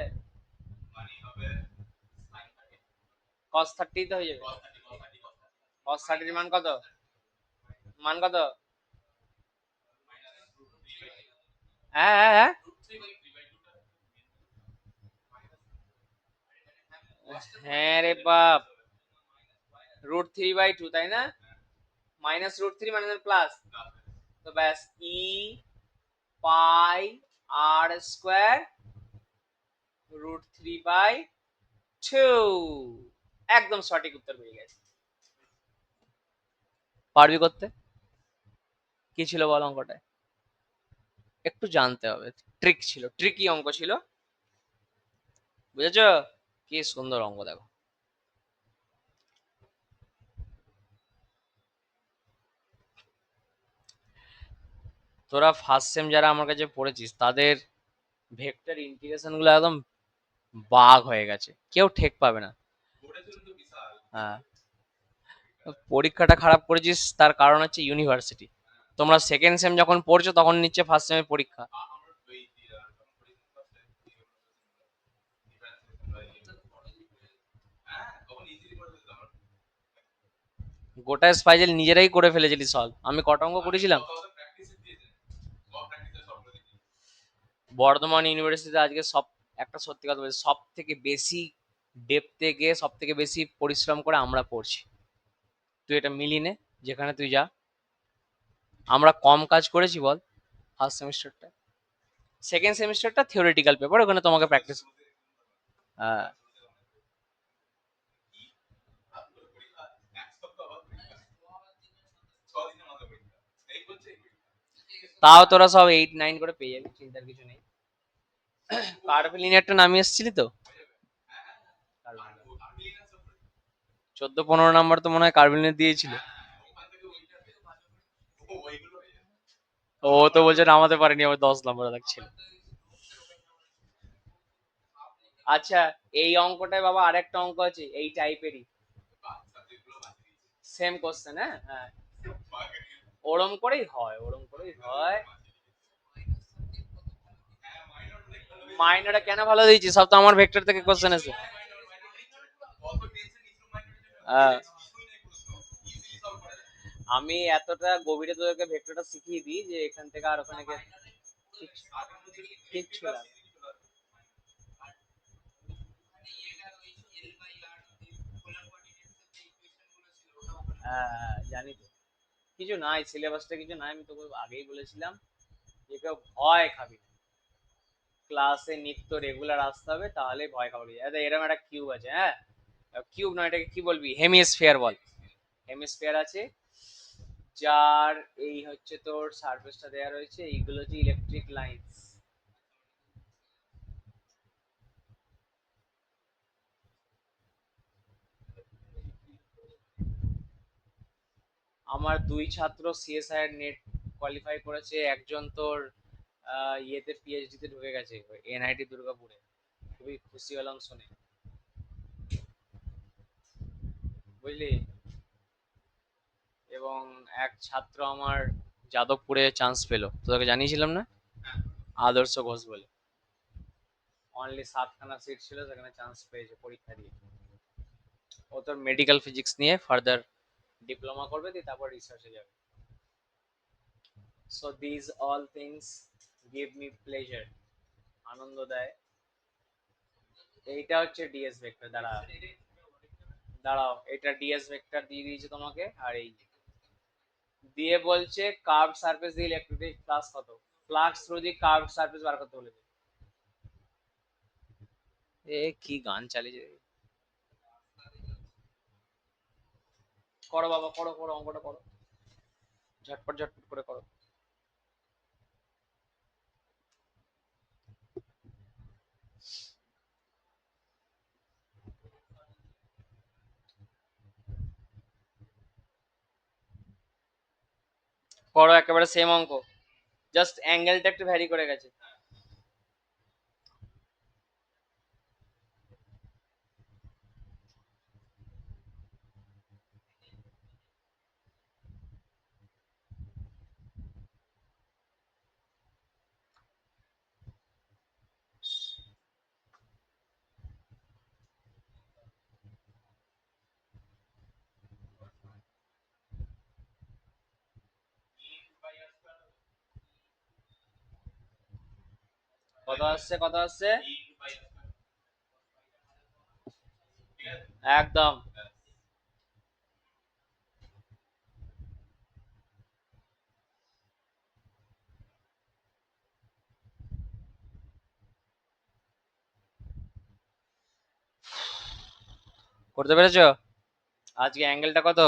কস 30 তো হয়ে যাবে, কস 30 মান কত, মান কত? হ্যাঁ হ্যাঁ হ্যাঁ হ্যাঁ রে বাপ, √3/2 তাই না, -√3 মানে প্লাস, তো ব্যাস ই পাই আর স্কয়ার √3/2, একদম সঠিক উত্তর পেয়ে গেছে। পারবি করতে? কি ছিল বল অঙ্কটায়? একটু জানতে হবে, ট্রিক ছিল, ট্রিকি অঙ্ক ছিল, বুঝেছো? কি সুন্দর অঙ্ক দেখো। তোরা ফার্স্ট সেম যারা আমার কাছে পড়েছিস তাদের ভেক্টর ইন্টিগ্রেশন গুলো একদম বাগ হয়ে গেছে, কেউ ঠেক পাবে না। হ্যাঁ, পরীক্ষাটা খারাপ করেছিস তার কারণ হচ্ছে ইউনিভার্সিটি। তোমরা সেকেন্ড সেম যখন পড়ছো তখন নিচ্ছে ফার্স্ট সেমের পরীক্ষা। গোটা স্পাইজেল নিজেরাই করে ফেলেছিলি সলভ, আমি কত অঙ্ক করেছিলাম। বর্ধমান ইউনিভার্সিটিতে আজকে সব, একটা সত্যি কথা বলছি, সব থেকে বেশি ডেপতে গিয়ে সব থেকে বেশি পরিশ্রম করে আমরা পড়ছি। তুই এটা মিলিয়ে নে, যেখানে তুই যা, আমরা কম কাজ করেছি বল ফার্স্ট সেমিস্টারটা। সেকেন্ড সেমিস্টারটা থিওরিটিক্যাল পেপার, ওখানে তোমাকে প্র্যাকটিস। হ্যাঁ, তাও তোরা সব 8 9 করে পেয়ে যাবি, চিন্তার কিছু নেই। কার্ভিলিনিয়ারটা নামিয়ে এসেছিলি তো, 14 15 নাম্বার তো মনে হয় কার্ভিলিনিয়ার দিয়েছিল। ও তো বলছে নামাতে পারেনি, আমার 10 নাম্বার লাগছিল। আচ্ছা, এই অঙ্কটায় বাবা আরেকটা অঙ্ক আছে এই টাইপেরই, সেম কোশ্চেন। হ্যাঁ হ্যাঁ, ওরম করেই হয়, ওরম করেই হয়। মাইনরে কেন ভালো দিয়েছি, সব তো আমার ভেক্টর থেকে কোশ্চেন আছে। হ্যাঁ, আমি এতটা গভীরে তোদেরকে ভেক্টরটা শিখিয়ে দিই যে এখান থেকে আর ওখানে কিচ্ছু না। হ্যাঁ জানি তো, কিছু নাই সিলেবাসটা, কিছু নাই, আমি তোকে আগেই বলেছিলাম যে কেউ ভয় খাবি না, ক্লাসে নিত্য রেগুলার আসতে হবে, তাহলে ভয় খাবি। এরকম একটা কিউব আছে, হ্যাঁ কিউব নয়, এটাকে কি বলবি, হেমিস্ফিয়ার বল। হেমিস্ফিয়ার আছে, যার এই হচ্ছে তোর সারফেসটা দেওয়া রয়েছে, এইগুলো হচ্ছে ইলেকট্রিক লাইনস। আমার দুই ছাত্র সিএসআই এর নেট কোয়ালিফাই করেছে, একজন তোর ইয়েতে পিএইচডি তে ঢুকে গেছে এনআইটি দুর্গাপুরে, খুবই খুশি হলাম শুনে, বুঝলি। এবং এক ছাত্র আমার যাদবপুরে চান্স পেলো, তোকে জানিয়েছিলাম না, আদর্শ ঘোষ বলে, অনলি 7খানা সিট ছিল, সেখানে চান্স পেয়েছে পরীক্ষা দিয়ে। ও তোর মেডিকেল ফিজিক্স নিয়ে ফার্দার ডিপ্লোমা করবে, দিয়ে তারপর রিসার্চে যাবে। So these all things give me pleasure, আনন্দ দেয়। এইটা হচ্ছে ডিএস ভেক্টর, দাঁড়াও দাঁড়াও, এটা ডিএস ভেক্টর দিয়ে দিয়েছে তোমাকে, আর এই দিয়ে বলছে কার্ভ সারফেস দিয়ে ইলেকট্রিক ফ্লাক্স কত, flux through the curve surface বার করতে বলেছে। এ কি গান চালিয়েছে, করো বাবা করো, করো অঙ্কটা করো, ঝটপট ঝটপট করে করো। করো একেবারে সেম অঙ্ক, জাস্ট অ্যাঙ্গেলটা একটু ভ্যারি করে গেছে। কত আসছে, কত আসছে, একদম। করতে পেরেছো, আজকে অ্যাঙ্গেলটা কত,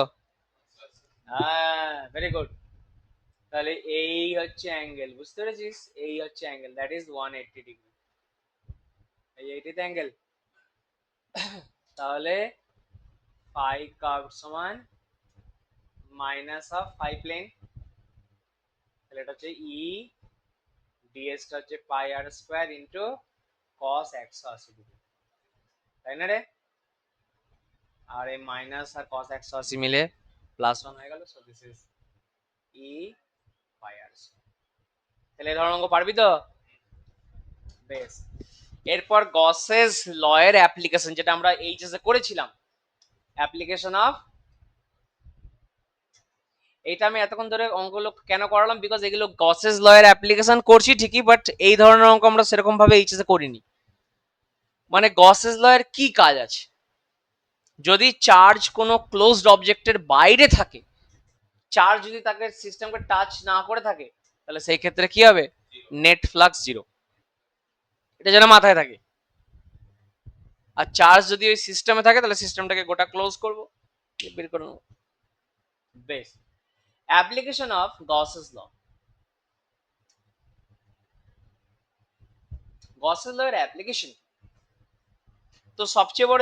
হ্যাঁ ভেরি গুড। তাহলে এই হচ্ছে অ্যাঙ্গেল, বুঝতে পেরেছিস, এই হচ্ছে অ্যাঙ্গেল, দ্যাট ইজ 180 ডিগ্রি, এই 80 অ্যাঙ্গেল। তাহলে ফাই কার্ভ সমান মাইনাস অফ ফাই প্লেন, তাহলে এটা হচ্ছে ই, ডিএস টা হচ্ছে পাই আর স্কয়ার ইনটু কস 180 ডিগ্রি, তাই না রে, আর এই মাইনাস আর কস 180 মিলে +1 হয়ে গেল, so this is E pi r square. তাহলে এই ধরনের অঙ্ক পারবি তো, বেশ। এরপর গসেস ল এর অ্যাপ্লিকেশন, যেটা আমরা এইচএস এ করেছিলাম, অ্যাপ্লিকেশন অফ, এটা আমি এতক্ষণ ধরে অঙ্কগুলো কেন করালাম, বিকজ এগুলো গসেস ল এর অ্যাপ্লিকেশন করছি ঠিকই, বাট এই ধরনের অঙ্ক আমরা সেরকম ভাবে এইচএস এ করিনি। মানে গসেস ল এর কি কাজ আছে, যদি চার্জ কোনো ক্লোজড অবজেক্টের বাইরে থাকে, চার্জ যদি তাকে সিস্টেমকে টাচ না করে থাকে, তাহলে সেই ক্ষেত্রে কি হবে, নেট ফ্লাক্স জিরো, এটা যেন মাথায় থাকে। আর চার্জ যদি ওই সিস্টেমে থাকে, তাহলে সিস্টেমটাকে গোটা ক্লোজ করবো, বের করে নেবো। বেশ, application of Gauss's law, Gauss's law এর অ্যাপ্লিকেশন, তো সবচেয়ে বড়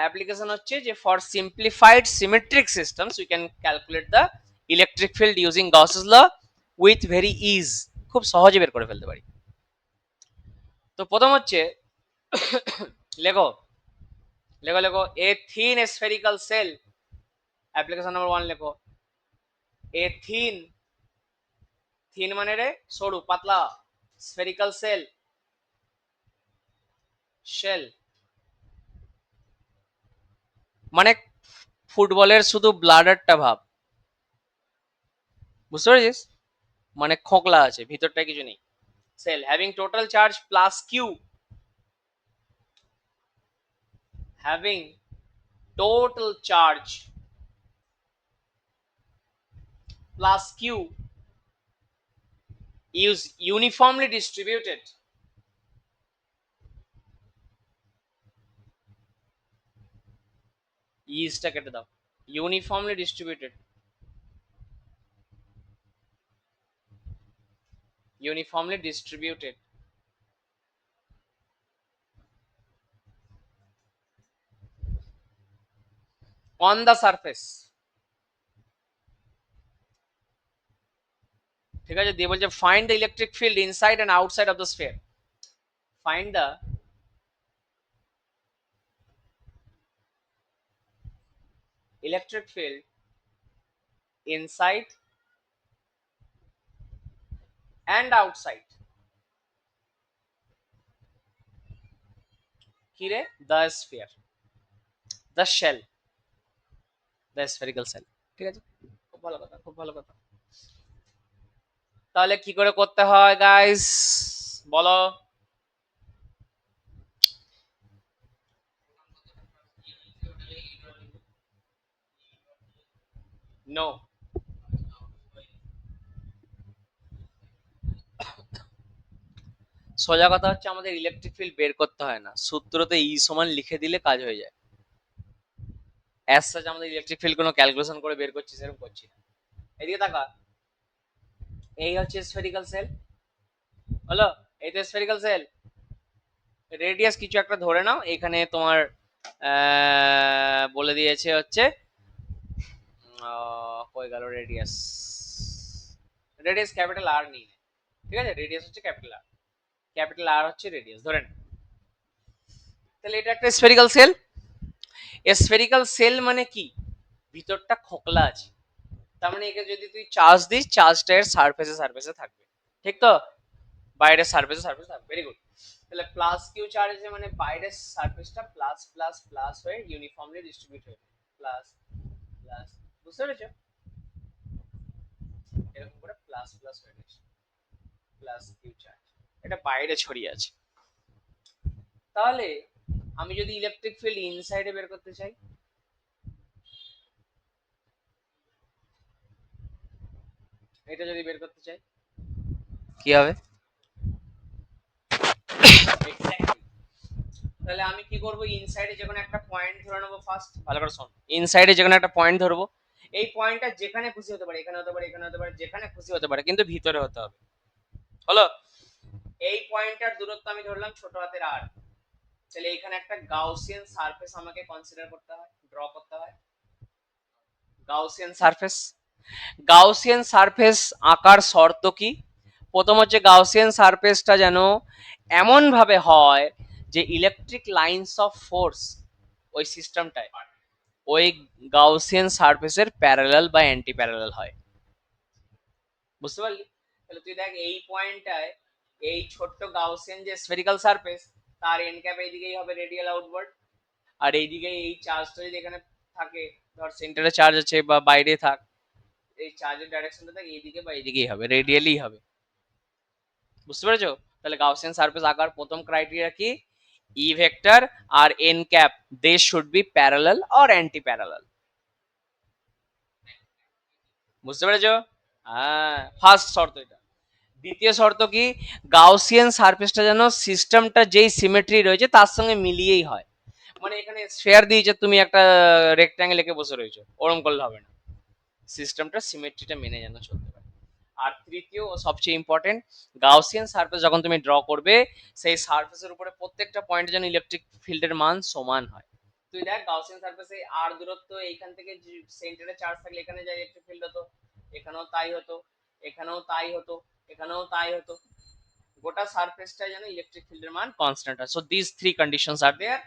অ্যাপ্লিকেশন হচ্ছে যে for simplified symmetric systems we can calculate the electric field using Gauss's law with very ease, খুব সহজে বের করে ফেলতে পারি। তো প্রথম হচ্ছে লেখো লেখো লেখো, a thin spherical shell, application number 1 লেখো। এ থিন, থিন মানে রে সরু পাতলা, স্ফেরিক্যাল সেল, শেল মানে ফুটবলের শুধু ব্লাডারটা ভাব, বুঝতে পেরেছিস? মানে খোকলা আছে, ভিতরটা কিছু নেই। Shell having total charge plus q, having total charge plus q is uniformly distributed, ইজটা কেটে দাও, uniformly distributed, uniformly distributed on the surface, ঠিক আছে? দিয়ে বলছে find the electric field inside and outside of the sphere, find the electric field inside and outside, কি রে? The sphere, the shell, the spherical cell, ঠিক আছে? খুব ভালো কথা, খুব ভালো কথা। তাহলে কি করে করতে হয় গাইস, বলো। নো, সোজা কথা হচ্ছে আমাদের ইলেকট্রিক ফিল্ড বের করতে হয় না, সূত্রতে ই সমান লিখে দিলে কাজ হয়ে যায়। অ্যাজ সাচ আমাদের ইলেকট্রিক ফিল্ড কোনো ক্যালকুলেশন করে বের করছি সেরকম করছি না। এদিকে তাকা, এই হচ্ছে স্ফেরিক্যাল সেল, হলো? এই তো স্ফেরিক্যাল সেল, রেডিয়াস কিছু একটা ধরে নাও, এখানে তোমার বলে দিয়েছে হচ্ছে কই গেল রেডিয়াস, রেডিয়াস ক্যাপিটাল আর নিয়ে, ঠিক আছে? রেডিয়াস হচ্ছে ক্যাপিটাল আর, ক্যাপিটাল আর হচ্ছে রেডিয়াস ধরেন। তাহলে এটা একটা স্ফেরিক্যাল সেল, স্ফেরিক্যাল সেল মানে কি? ভিতরটা খোকলা আছে, তার মানে একে যদি তুই চার্জ দিস, চার্জটা এর সারফেসে সারফেসে থাকবে, ঠিক তো? বাইরের সারফেসে সারফেসে থাকবে, ভেরি গুড। তাহলে প্লাস কিউ চার্জ আছে মানে বাইরের সারফেসটা প্লাস প্লাস প্লাস হয়ে ইউনিফর্মলি ডিস্ট্রিবিউট হবে, প্লাস প্লাস, বুঝতে পেরেছো? এরকম করে প্লাস প্লাস হয়ে গেছে, প্লাস কিউ চার্জ, এটা বাইরে ছড়িয়ে আছে। তাহলে আমি যদি ইলেকট্রিক ফিল্ড ইনসাইডে বের করতে চাই, এটা যদি বের করতে চাই কি হবে? এক্স্যাক্টলি, তাহলে আমি কি করব, ইনসাইডে যে কোনো একটা পয়েন্ট ধরে নেবো ফার্স্ট, ভালো করে শোন, ইনসাইডে যে কোনো একটা পয়েন্ট ধরবো, এই পয়েন্টটা যেখানে খুশি হতে পারে, এখানে হতে পারে, এখানে হতে পারে, যেখানে খুশি হতে পারে, কিন্তু ভিতরে হতে হবে, হলো? এই পয়েন্টটার দূরত্ব আমি ধরলাম ছোট হাতের আর, তাহলে এখানে একটা গাউসিয়ান সারফেস আমাকে কনসিডার করতে হয়, ড্র করতে হয়, গাউসিয়ান সারফেস। গাউসিয়ান সারফেস আঁকার শর্ত কি? প্রথম হচ্ছে গাউসিয়ান সারফেসটা যেন এমন ভাবে হয় যে ইলেকট্রিক লাইনস অফ ফোর্স ওই সিস্টেমটায় ওই গাউসিয়ান সারফেসের প্যারালাল বা অ্যান্টি প্যারালাল হয়, বুঝতে পারলি? তাহলে তুই দেখ এই পয়েন্টটায় এই ছোট্ট গাউসিয়ান যে স্ফেরিক্যাল সারফেস, তার এন্ড ক্যাপ এইদিকেই হবে রেডিয়াল আউটওয়ার্ড, আর এইদিকে এই চার্জটা যদি এখানে থাকে, ধর সেন্টারে চার্জ আছে বা বাইরে থাক, এই চার্জের ডাইরেকশনটা থাকে এইদিকে বা এইদিকেই হবে, রেডিয়ালি হবে, বুঝতে পেরেছো? তাহলে গাউসিয়ান সারফেস আঁকার প্রথম ক্রাইটেরিয়া কি? ই ভেক্টর আর n cap they should be parallel or anti parallel, বুঝতে পেরেছো? হ্যাঁ, ফার্স্ট শর্ত এটা। দ্বিতীয় শর্ত কি? গাউসিয়ান সারফেসটা যেন সিস্টেমটা যেই সিমেট্রি রয়েছে তার সঙ্গে মিলিয়েই হয়, মানে এখানে স্ফেয়ার দিয়েছে, তুমি একটা রেক্ট্যাঙ্গেল এঁকে বসে রয়েছো, ওরকম করলে হবে না, সিস্টেমটা সিমেট্রিটা মেনে যেন চলতে পারে। আর তৃতীয় ও সবচেয়ে ইম্পর্টেন্ট, গাউসিয়ান সারফেস যখন তুমি ড্র করবে, সেই সারফেসের উপরে প্রত্যেকটা পয়েন্টে যেন ইলেকট্রিক ফিল্ডের মান সমান হয়। তুই দেখ গাউসিয়ান সারফেসে আর দূরত্ব এইখান থেকে সেন্টারে চার্জ থাকলে এখানে যা ইলেকট্রিক ফিল্ড হতো, এখানেও তাই হতো, এখানেও তাই হতো, এখানেও তাই হতো, গোটা সারফেসটা যেন ইলেকট্রিক ফিল্ডের মান কনস্ট্যান্ট হয়। So this three conditions are there.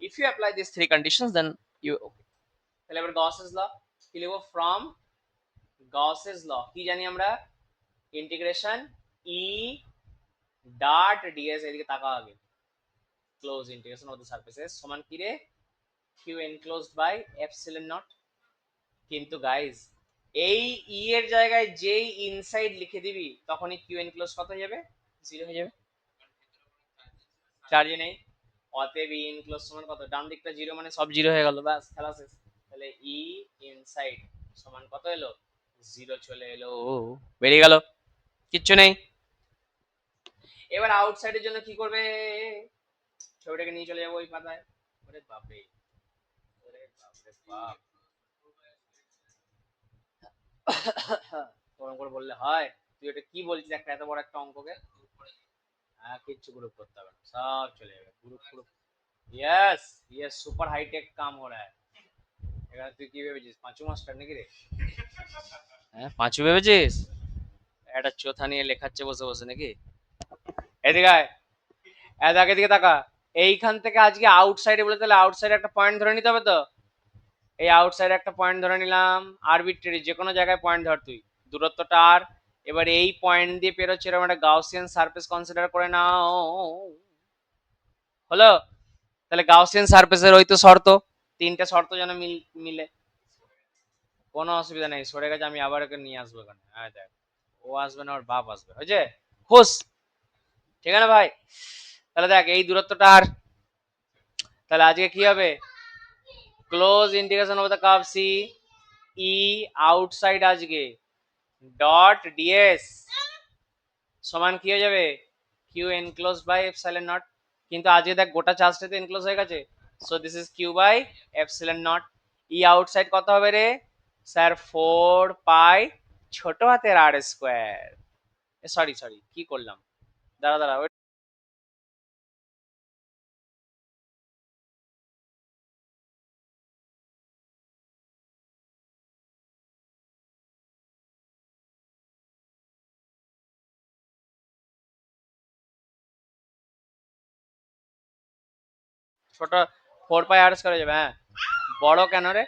If you apply this three conditions then you okay. তাহলে এবার গসেস ল কি লিখব? ফ্রম গসেস ল কি জানি আমরা? ইন্টিগ্রেশন ই ডট ডিএস, এদিকে তাকাও আগে, close integration of the surfaces সমান কি রে? Q enclosed by epsilon naught. কিন্তু গাইজ এই ই এর জায়গায় যেই ইনসাইড লিখে দিবি তখনই কিউ এনক্লোজ কত হয়ে যাবে? 0 হয়ে যাবে, চার্জে নেই। অতএব ই এনক্লোজ সমান কত? ডান দিকটা 0 মানে সব 0 হয়ে গেল, ব্যাস খেলা শেষ। তাহলে ই ইনসাইড সমান কত এলো? 0 চলে এলো, বেরিয়ে গেল, কিচ্ছু নেই। এবার আউটসাইডের জন্য কি করবে? ছবিটাকে নিয়ে চলে যাবো ওই পাতায়। ওরে বাপরে, ওরে বাপরে বাপ, ওরকম করে বললে হয়? তুই এটা কি বলছিস একটা এত বড় একটা অঙ্ককে? হ্যাঁ, কিচ্ছু গ্রুপ করতে হবে না, সব চলে যাবে group group. Yes yes super hi tech काम हो रहा है। এখানে তুই কি ভেবেছিস পাঁচু মাস্টার নাকি রে? হ্যাঁ, পাঁচু ভেবেছিস একটা চোথা নিয়ে লেখাচ্ছে বসে বসে নাকি? এদিকে আয়, এদিকে দিকে তাকা। এইখান থেকে আজকে আউটসাইডে বলে, তাহলে আউটসাইডে একটা পয়েন্ট ধরে নিতে হবে তো। এই আউটসাইডে একটা পয়েন্ট ধরে নিলাম, আরবিট্রারি যে কোনো জায়গায় পয়েন্ট ধর তুই, দূরত্বটা আর। এবার এই পয়েন্ট দিয়ে পেরোচ্ছে এরকম একটা গাউসিয়ান সারফেস কনসিডার করে নাও, হলো? তাহলে গাউসিয়ান সারফেসের ওই তো শর্ত, তিনটে শর্ত যেন মিলে। কোনো অসুবিধা নেই, সরে গেছে, আমি আবার ওকে নিয়ে আসবো এখানে। হ্যাঁ দেখ, ও আসবে না, ওর বাপ আসবে, হয়েছে? খুশ? ঠিক আছে ভাই? তাহলে দেখ এই দূরত্বটা আর, তাহলে আজকে কি হবে? Close integration of the curve C E outside আজকে ডট ডিএস সমান কি হয়ে যাবে? Q enclose by epsilon naught. কিন্তু আজকে দেখ গোটা চার্জটা তো এনক্লোজ হয়ে গেছে, so this is q by epsilon naught. E outside কত হবে রে স্যার? 4 পাই ছোট হাতের আর স্কোয়ার। সরি সরি, কি করলাম, দাঁড়া দাঁড়া, ছোট 4 পাই আর স্কোয়ার হয়ে যাবে। হ্যাঁ, বড় কেন রে?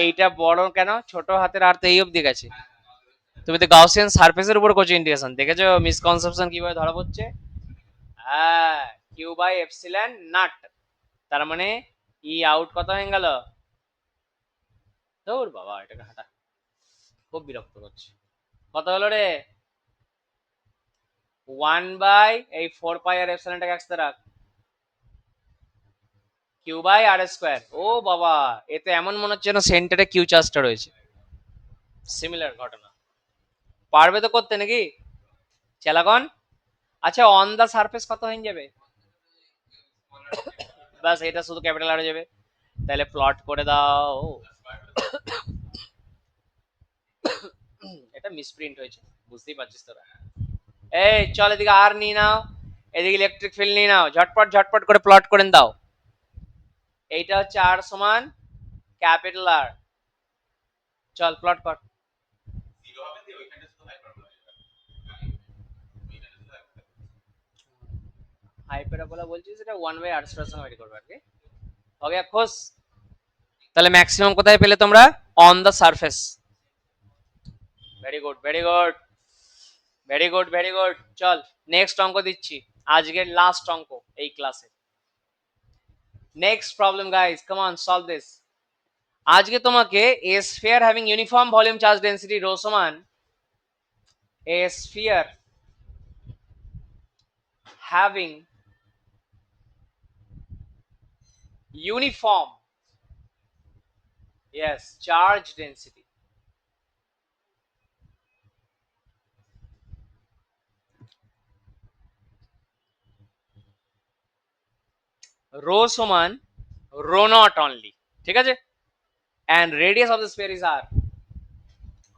এইটা বড় কেন? ছোট হাতের আর তো এই অবধি গেছে। তুমি তো গাউসিয়ান সারফেসের উপর করছো ইন্টিগ্রেশন, দেখেছো মিসকনসেপশন কিভাবে ধরা পড়ছে? হ্যাঁ, কিউ বাই এপসিলন নট, তার মানে ই আউট কত হয়ে গেল? দৌড় বাবা, এটাকে হাঁটা, খুব বিরক্ত করছে। কত হলো রে? 1/4 পাই আর এপসিলনটাকে একসাথে রাখ, কিউ বাই আর স্কোয়ার। ও বাবা, এতে এমন মনে হচ্ছে যেন সেন্টারে কিউ চার্জটা রয়েছে, সিমিলার ঘটনা। পারবে তো করতে নাকি চেলাগন? আচ্ছা, অন দা সারফেস কত হয়ে যাবে? বাস এটা শুধু ক্যাপিটাল আর হয়ে যাবে। তাহলে প্লট করে দাও। এটা মিসপ্রিন্ট হয়েছে, বুঝতেই পারছিস তোরা। এই চল এদিকে আর নিয়ে নাও, এদিকে ইলেকট্রিক ফিল্ড নিয়ে নাও, ঝটপট ঝটপট করে প্লট করে দাও। এইটা হচ্ছে আর সমান ক্যাপিটাল আর, চল প্লট কর। হাইপারবোলা বলছিস, এটা 1/r² সঙ্গে ভ্যারি করবে আর কি। ওকে খুশ? তাহলে ম্যাক্সিমাম কোথায় পেলে তোমরা? On the surface. Very good very good very good very good. চল নেক্সট অঙ্ক দিচ্ছি, আজকের লাস্ট অঙ্ক এই ক্লাসে। Next problem guys, come on solve this. আজকে তোমাকে a sphere having uniform volume charge density rho সমান, a sphere having uniform, yes, charge density, rho সমান রো নট অনলি, ঠিক আছে? and radius of the sphere is r,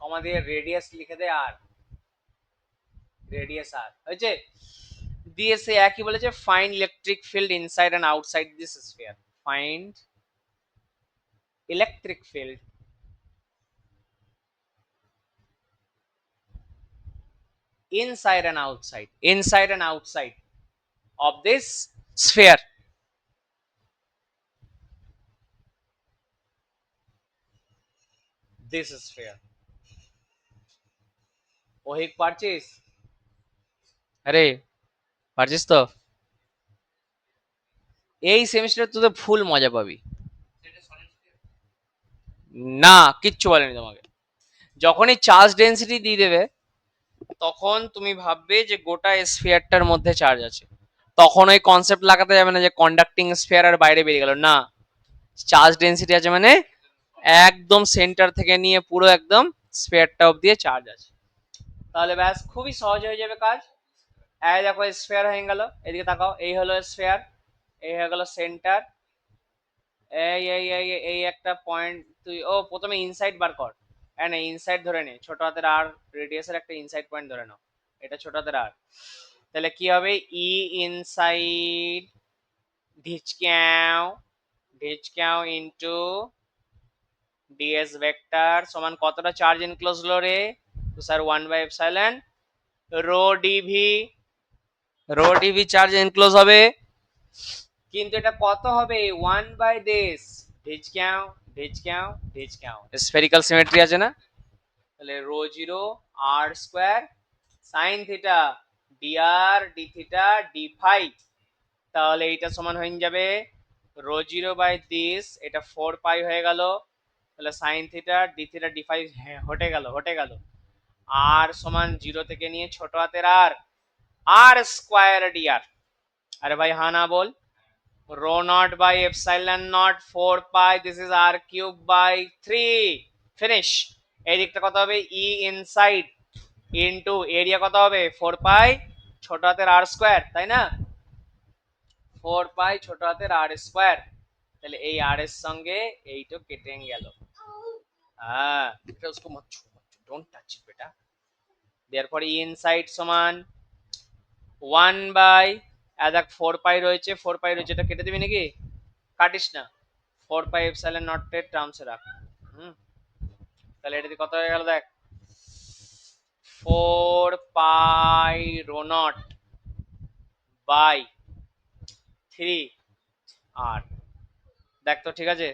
কমা দিয়ে radius লিখে দে আর, radius আর, হয়েছে? দিয়ে সে একই বলেছে find electric field inside and outside this sphere, find electric field inside and outside of this sphere. This sphere. ওহিক পারছিস? আরে পারছিস তো? এই সেমিস্টারে তুই তো ফুল মজা পাবি। না, কিচ্ছু বলেনি তোমাকে। যখনই চার্জ ডেন্সিটি দিয়ে দেবে তখন তুমি ভাববে যে গোটা স্ফিয়ারটার মধ্যে চার্জ আছে। তখন ওই কনসেপ্ট লাগাতে যাবে না যে কন্ডাক্টিং স্ফিয়ার আর বাইরে বেরিয়ে গেল, না, চার্জ ডেন্সিটি আছে মানে একদম সেন্টার থেকে নিয়ে পুরো একদম স্ফিয়ারটা অব্দি চার্জ আছে। তাহলে ব্যাস খুবই সহজ হয়ে যাবে কাজ। এই দেখো স্ফিয়ার হয়ে গেল, এদিকে তাকাও, এই হলো স্ফিয়ার, এই হয়ে গেল সেন্টার, এই এই এই এই একটা পয়েন্ট তুই প্রথমে ইনসাইড বার কর। হ্যাঁ না, ইনসাইড ধরে নে, ছোট হাতের আর রেডিয়াসের একটা ইনসাইড পয়েন্ট ধরে নাও, এটা ছোট হাতের আর। তাহলে কি হবে, ই ইনসাইড ঢিচক্যাও ঢিচক্যাও ইনটু ডিএস ভেক্টর সমান কতটা চার্জ এনক্লোজ হলো রে? তো স্যার 1/এপসাইলন রো ডিভি চার্জ এনক্লোজ হবে, কিন্তু এটা কত হবে 1/দিস ঢিচক্যাও ঢিচক্যাও ঢিচক্যাও, স্ফেরিক্যাল সিমেট্রি আছে না? তাহলে rho zero r square sine theta dr d theta d phi. তাহলে এইটা সমান হয়ে যাবে রো জিরো বাই দিস, এটা 4 পাই হয়ে গেল, তাহলে sine theta d theta d phi হটে গেল। আর সমান জিরো থেকে নিয়ে ছোট হাতের আর আর স্কোয়ার ডিআর। আরে ভাই হা না বল, rho naught by epsilon naught 4 pi, this is r cube by 3, finish। এই দিকটা কত হবে, e inside into এরিয়া কত হবে 4 pi ছোট হাতের r স্কয়ার, তাই না? 4 pi ছোট হাতের r স্কয়ার, তাহলে এই r এর সঙ্গে এইটা কেটে গেল। হ্যাঁ, এটা उसको मत छू, डोंट टच इट बेटा। therefore e inside সমান 1 by এদাক 4 পাই রয়েছে, 4 পাই রয়েছে, এটা কেটে দিবি নাকি? কাটিস না, 4 পাই এপসাইলন নট এর টার্মসে রাখ। তাহলে এটা কত হয়ে গেল দেখ, 4 পাই রো নট বাই 3 আর, দেখ তো ঠিক আছে,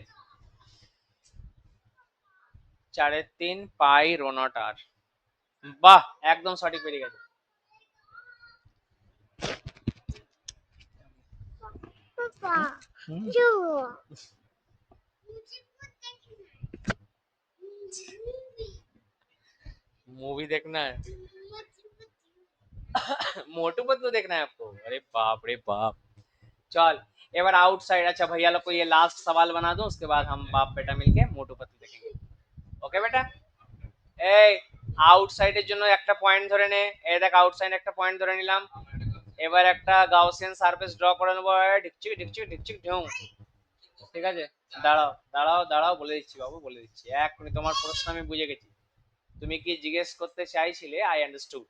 4/3 পাই রো নট আর। বাহ, একদম সঠিক বেরিয়ে গেছে। मूवी देखना है, मोटू पतलू देखना है आपको? अरे बाप रे बाप। चल এবার आउटसाइड, अच्छा भैया लोग को ये लास्ट सवाल बना दो, उसके बाद हम बाप बेटा मिलके मोटू पतलू देखेंगे। ওকে বেটা, এই আউটসাইডের জন্য একটা পয়েন্ট ধরে নে, এই দেখ আউটসাইড একটা পয়েন্ট ধরে নিলাম, এবার একটা গাউসিয়ান সারফেস ড্র করে নেবো, ঢিকচিক ঢিকচিক ঢিকচিক ঢেউ। ঠিক আছে, দাঁড়াও দাঁড়াও দাঁড়াও, বলে দিচ্ছি বাবু, বলে দিচ্ছি, এক মিনিট, তোমার প্রশ্ন আমি বুঝে গেছি, তুমি কি জিজ্ঞেস করতে চাইছিলে, আই আন্ডারস্টুড।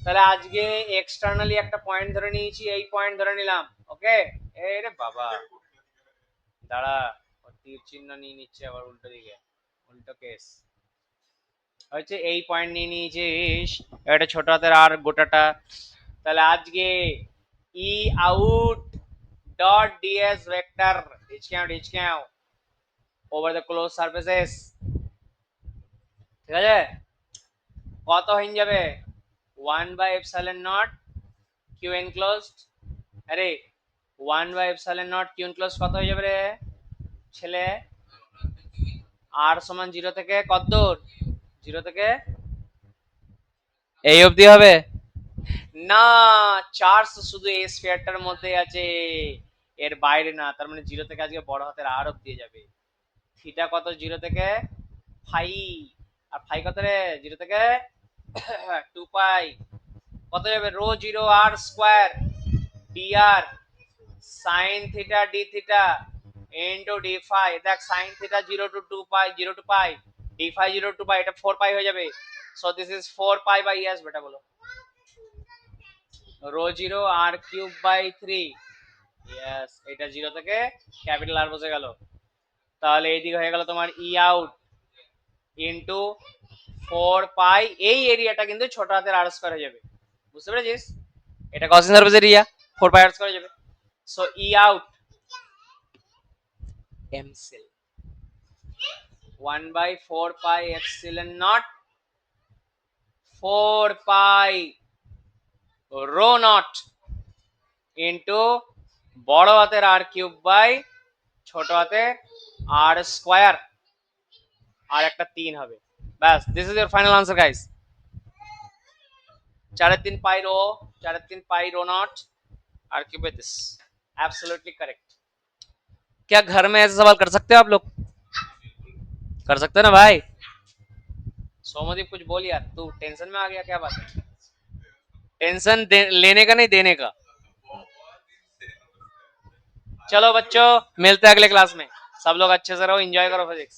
তাহলে আজকে এক্সটার্নালি একটা পয়েন্ট ধরে নিয়েছি, এই পয়েন্ট ধরে নিলাম, ওকে। এই রে বাবা, দাঁড়া, তীর চিহ্ন নিয়ে নিচ্ছে আবার উল্টো দিকে, উল্টো কেস হচ্ছে, এই পয়েন্ট নিয়ে নিয়েছিস, এটা ছোট হাতের আর গোটাটা। তাহলে আজকে E out dot DS vector ডিচক্যাও ওভার দ্য ক্লোজ সারফেসেস, ঠিক আছে, কত হয়ে যাবে 1/এপসাইলন নট কিউ এনক্লোজড। আরে 1/এপসাইলন নট কিউ এনক্লোজ কত হয়ে যাবে রে ছেলে? আর সমান 0 থেকে কত দূর, 0 থেকে এই অবধি হবে না, চার্জ শুধু এই স্ফিয়ারটার মধ্যে আছে, এর বাইরে না, তার মানে 0 থেকে আজকে বড় হাতের আর অবধি যাবে। থিটা কত 0 থেকে ফাই, আর ফাই কত রে 0 থেকে 2 পাই, কত যাবে rho zero r square dr sine theta d theta into d phi. দেখ sine theta 0 to 2 pi, 0 to pi, d phi 0 to pi, এটা 4 পাই হয়ে যাবে। So this is 4 pi by s, বেটা বলো rho zero r cube by 3। Yes, এটা 0 থেকে capital আর বসে গেল। তাহলে এইদিকে হয়ে গেল তোমার ই আউট ইনটু 4 পাই, এই এরিয়াটা কিন্তু ছোট হাতের আর স্কয়ার হয়ে যাবে, বুঝতে পেরেছিস? এটা কসিন সারফেসের এরিয়া, 4 পাই আর স্কয়ার হয়ে যাবে। So E out M shell 1/4 pi epsilon naught 4 pi rho naught into বড় হাতের আর কিউব বাই ছোট হাতের আর স্কোয়ার, আর একটা 3 হবে। ব্যাস, this is your final answer guys. 3.5 pi रो, 3.5 पाई रो not r cube by this, absolutely correct. क्या घर में ऐसे सवाल कर सकते हो आप लोग? कर सकते हो ना भाई? सोमदीप कुछ बोल यार, तू टेंशन में आ गया, क्या बात है? टेंशन लेने का नहीं, देने का। चलो बच्चों, मिलते हैं अगले क्लास में। सब लोग अच्छे से रहो, एंजॉय करो फिजिक्स।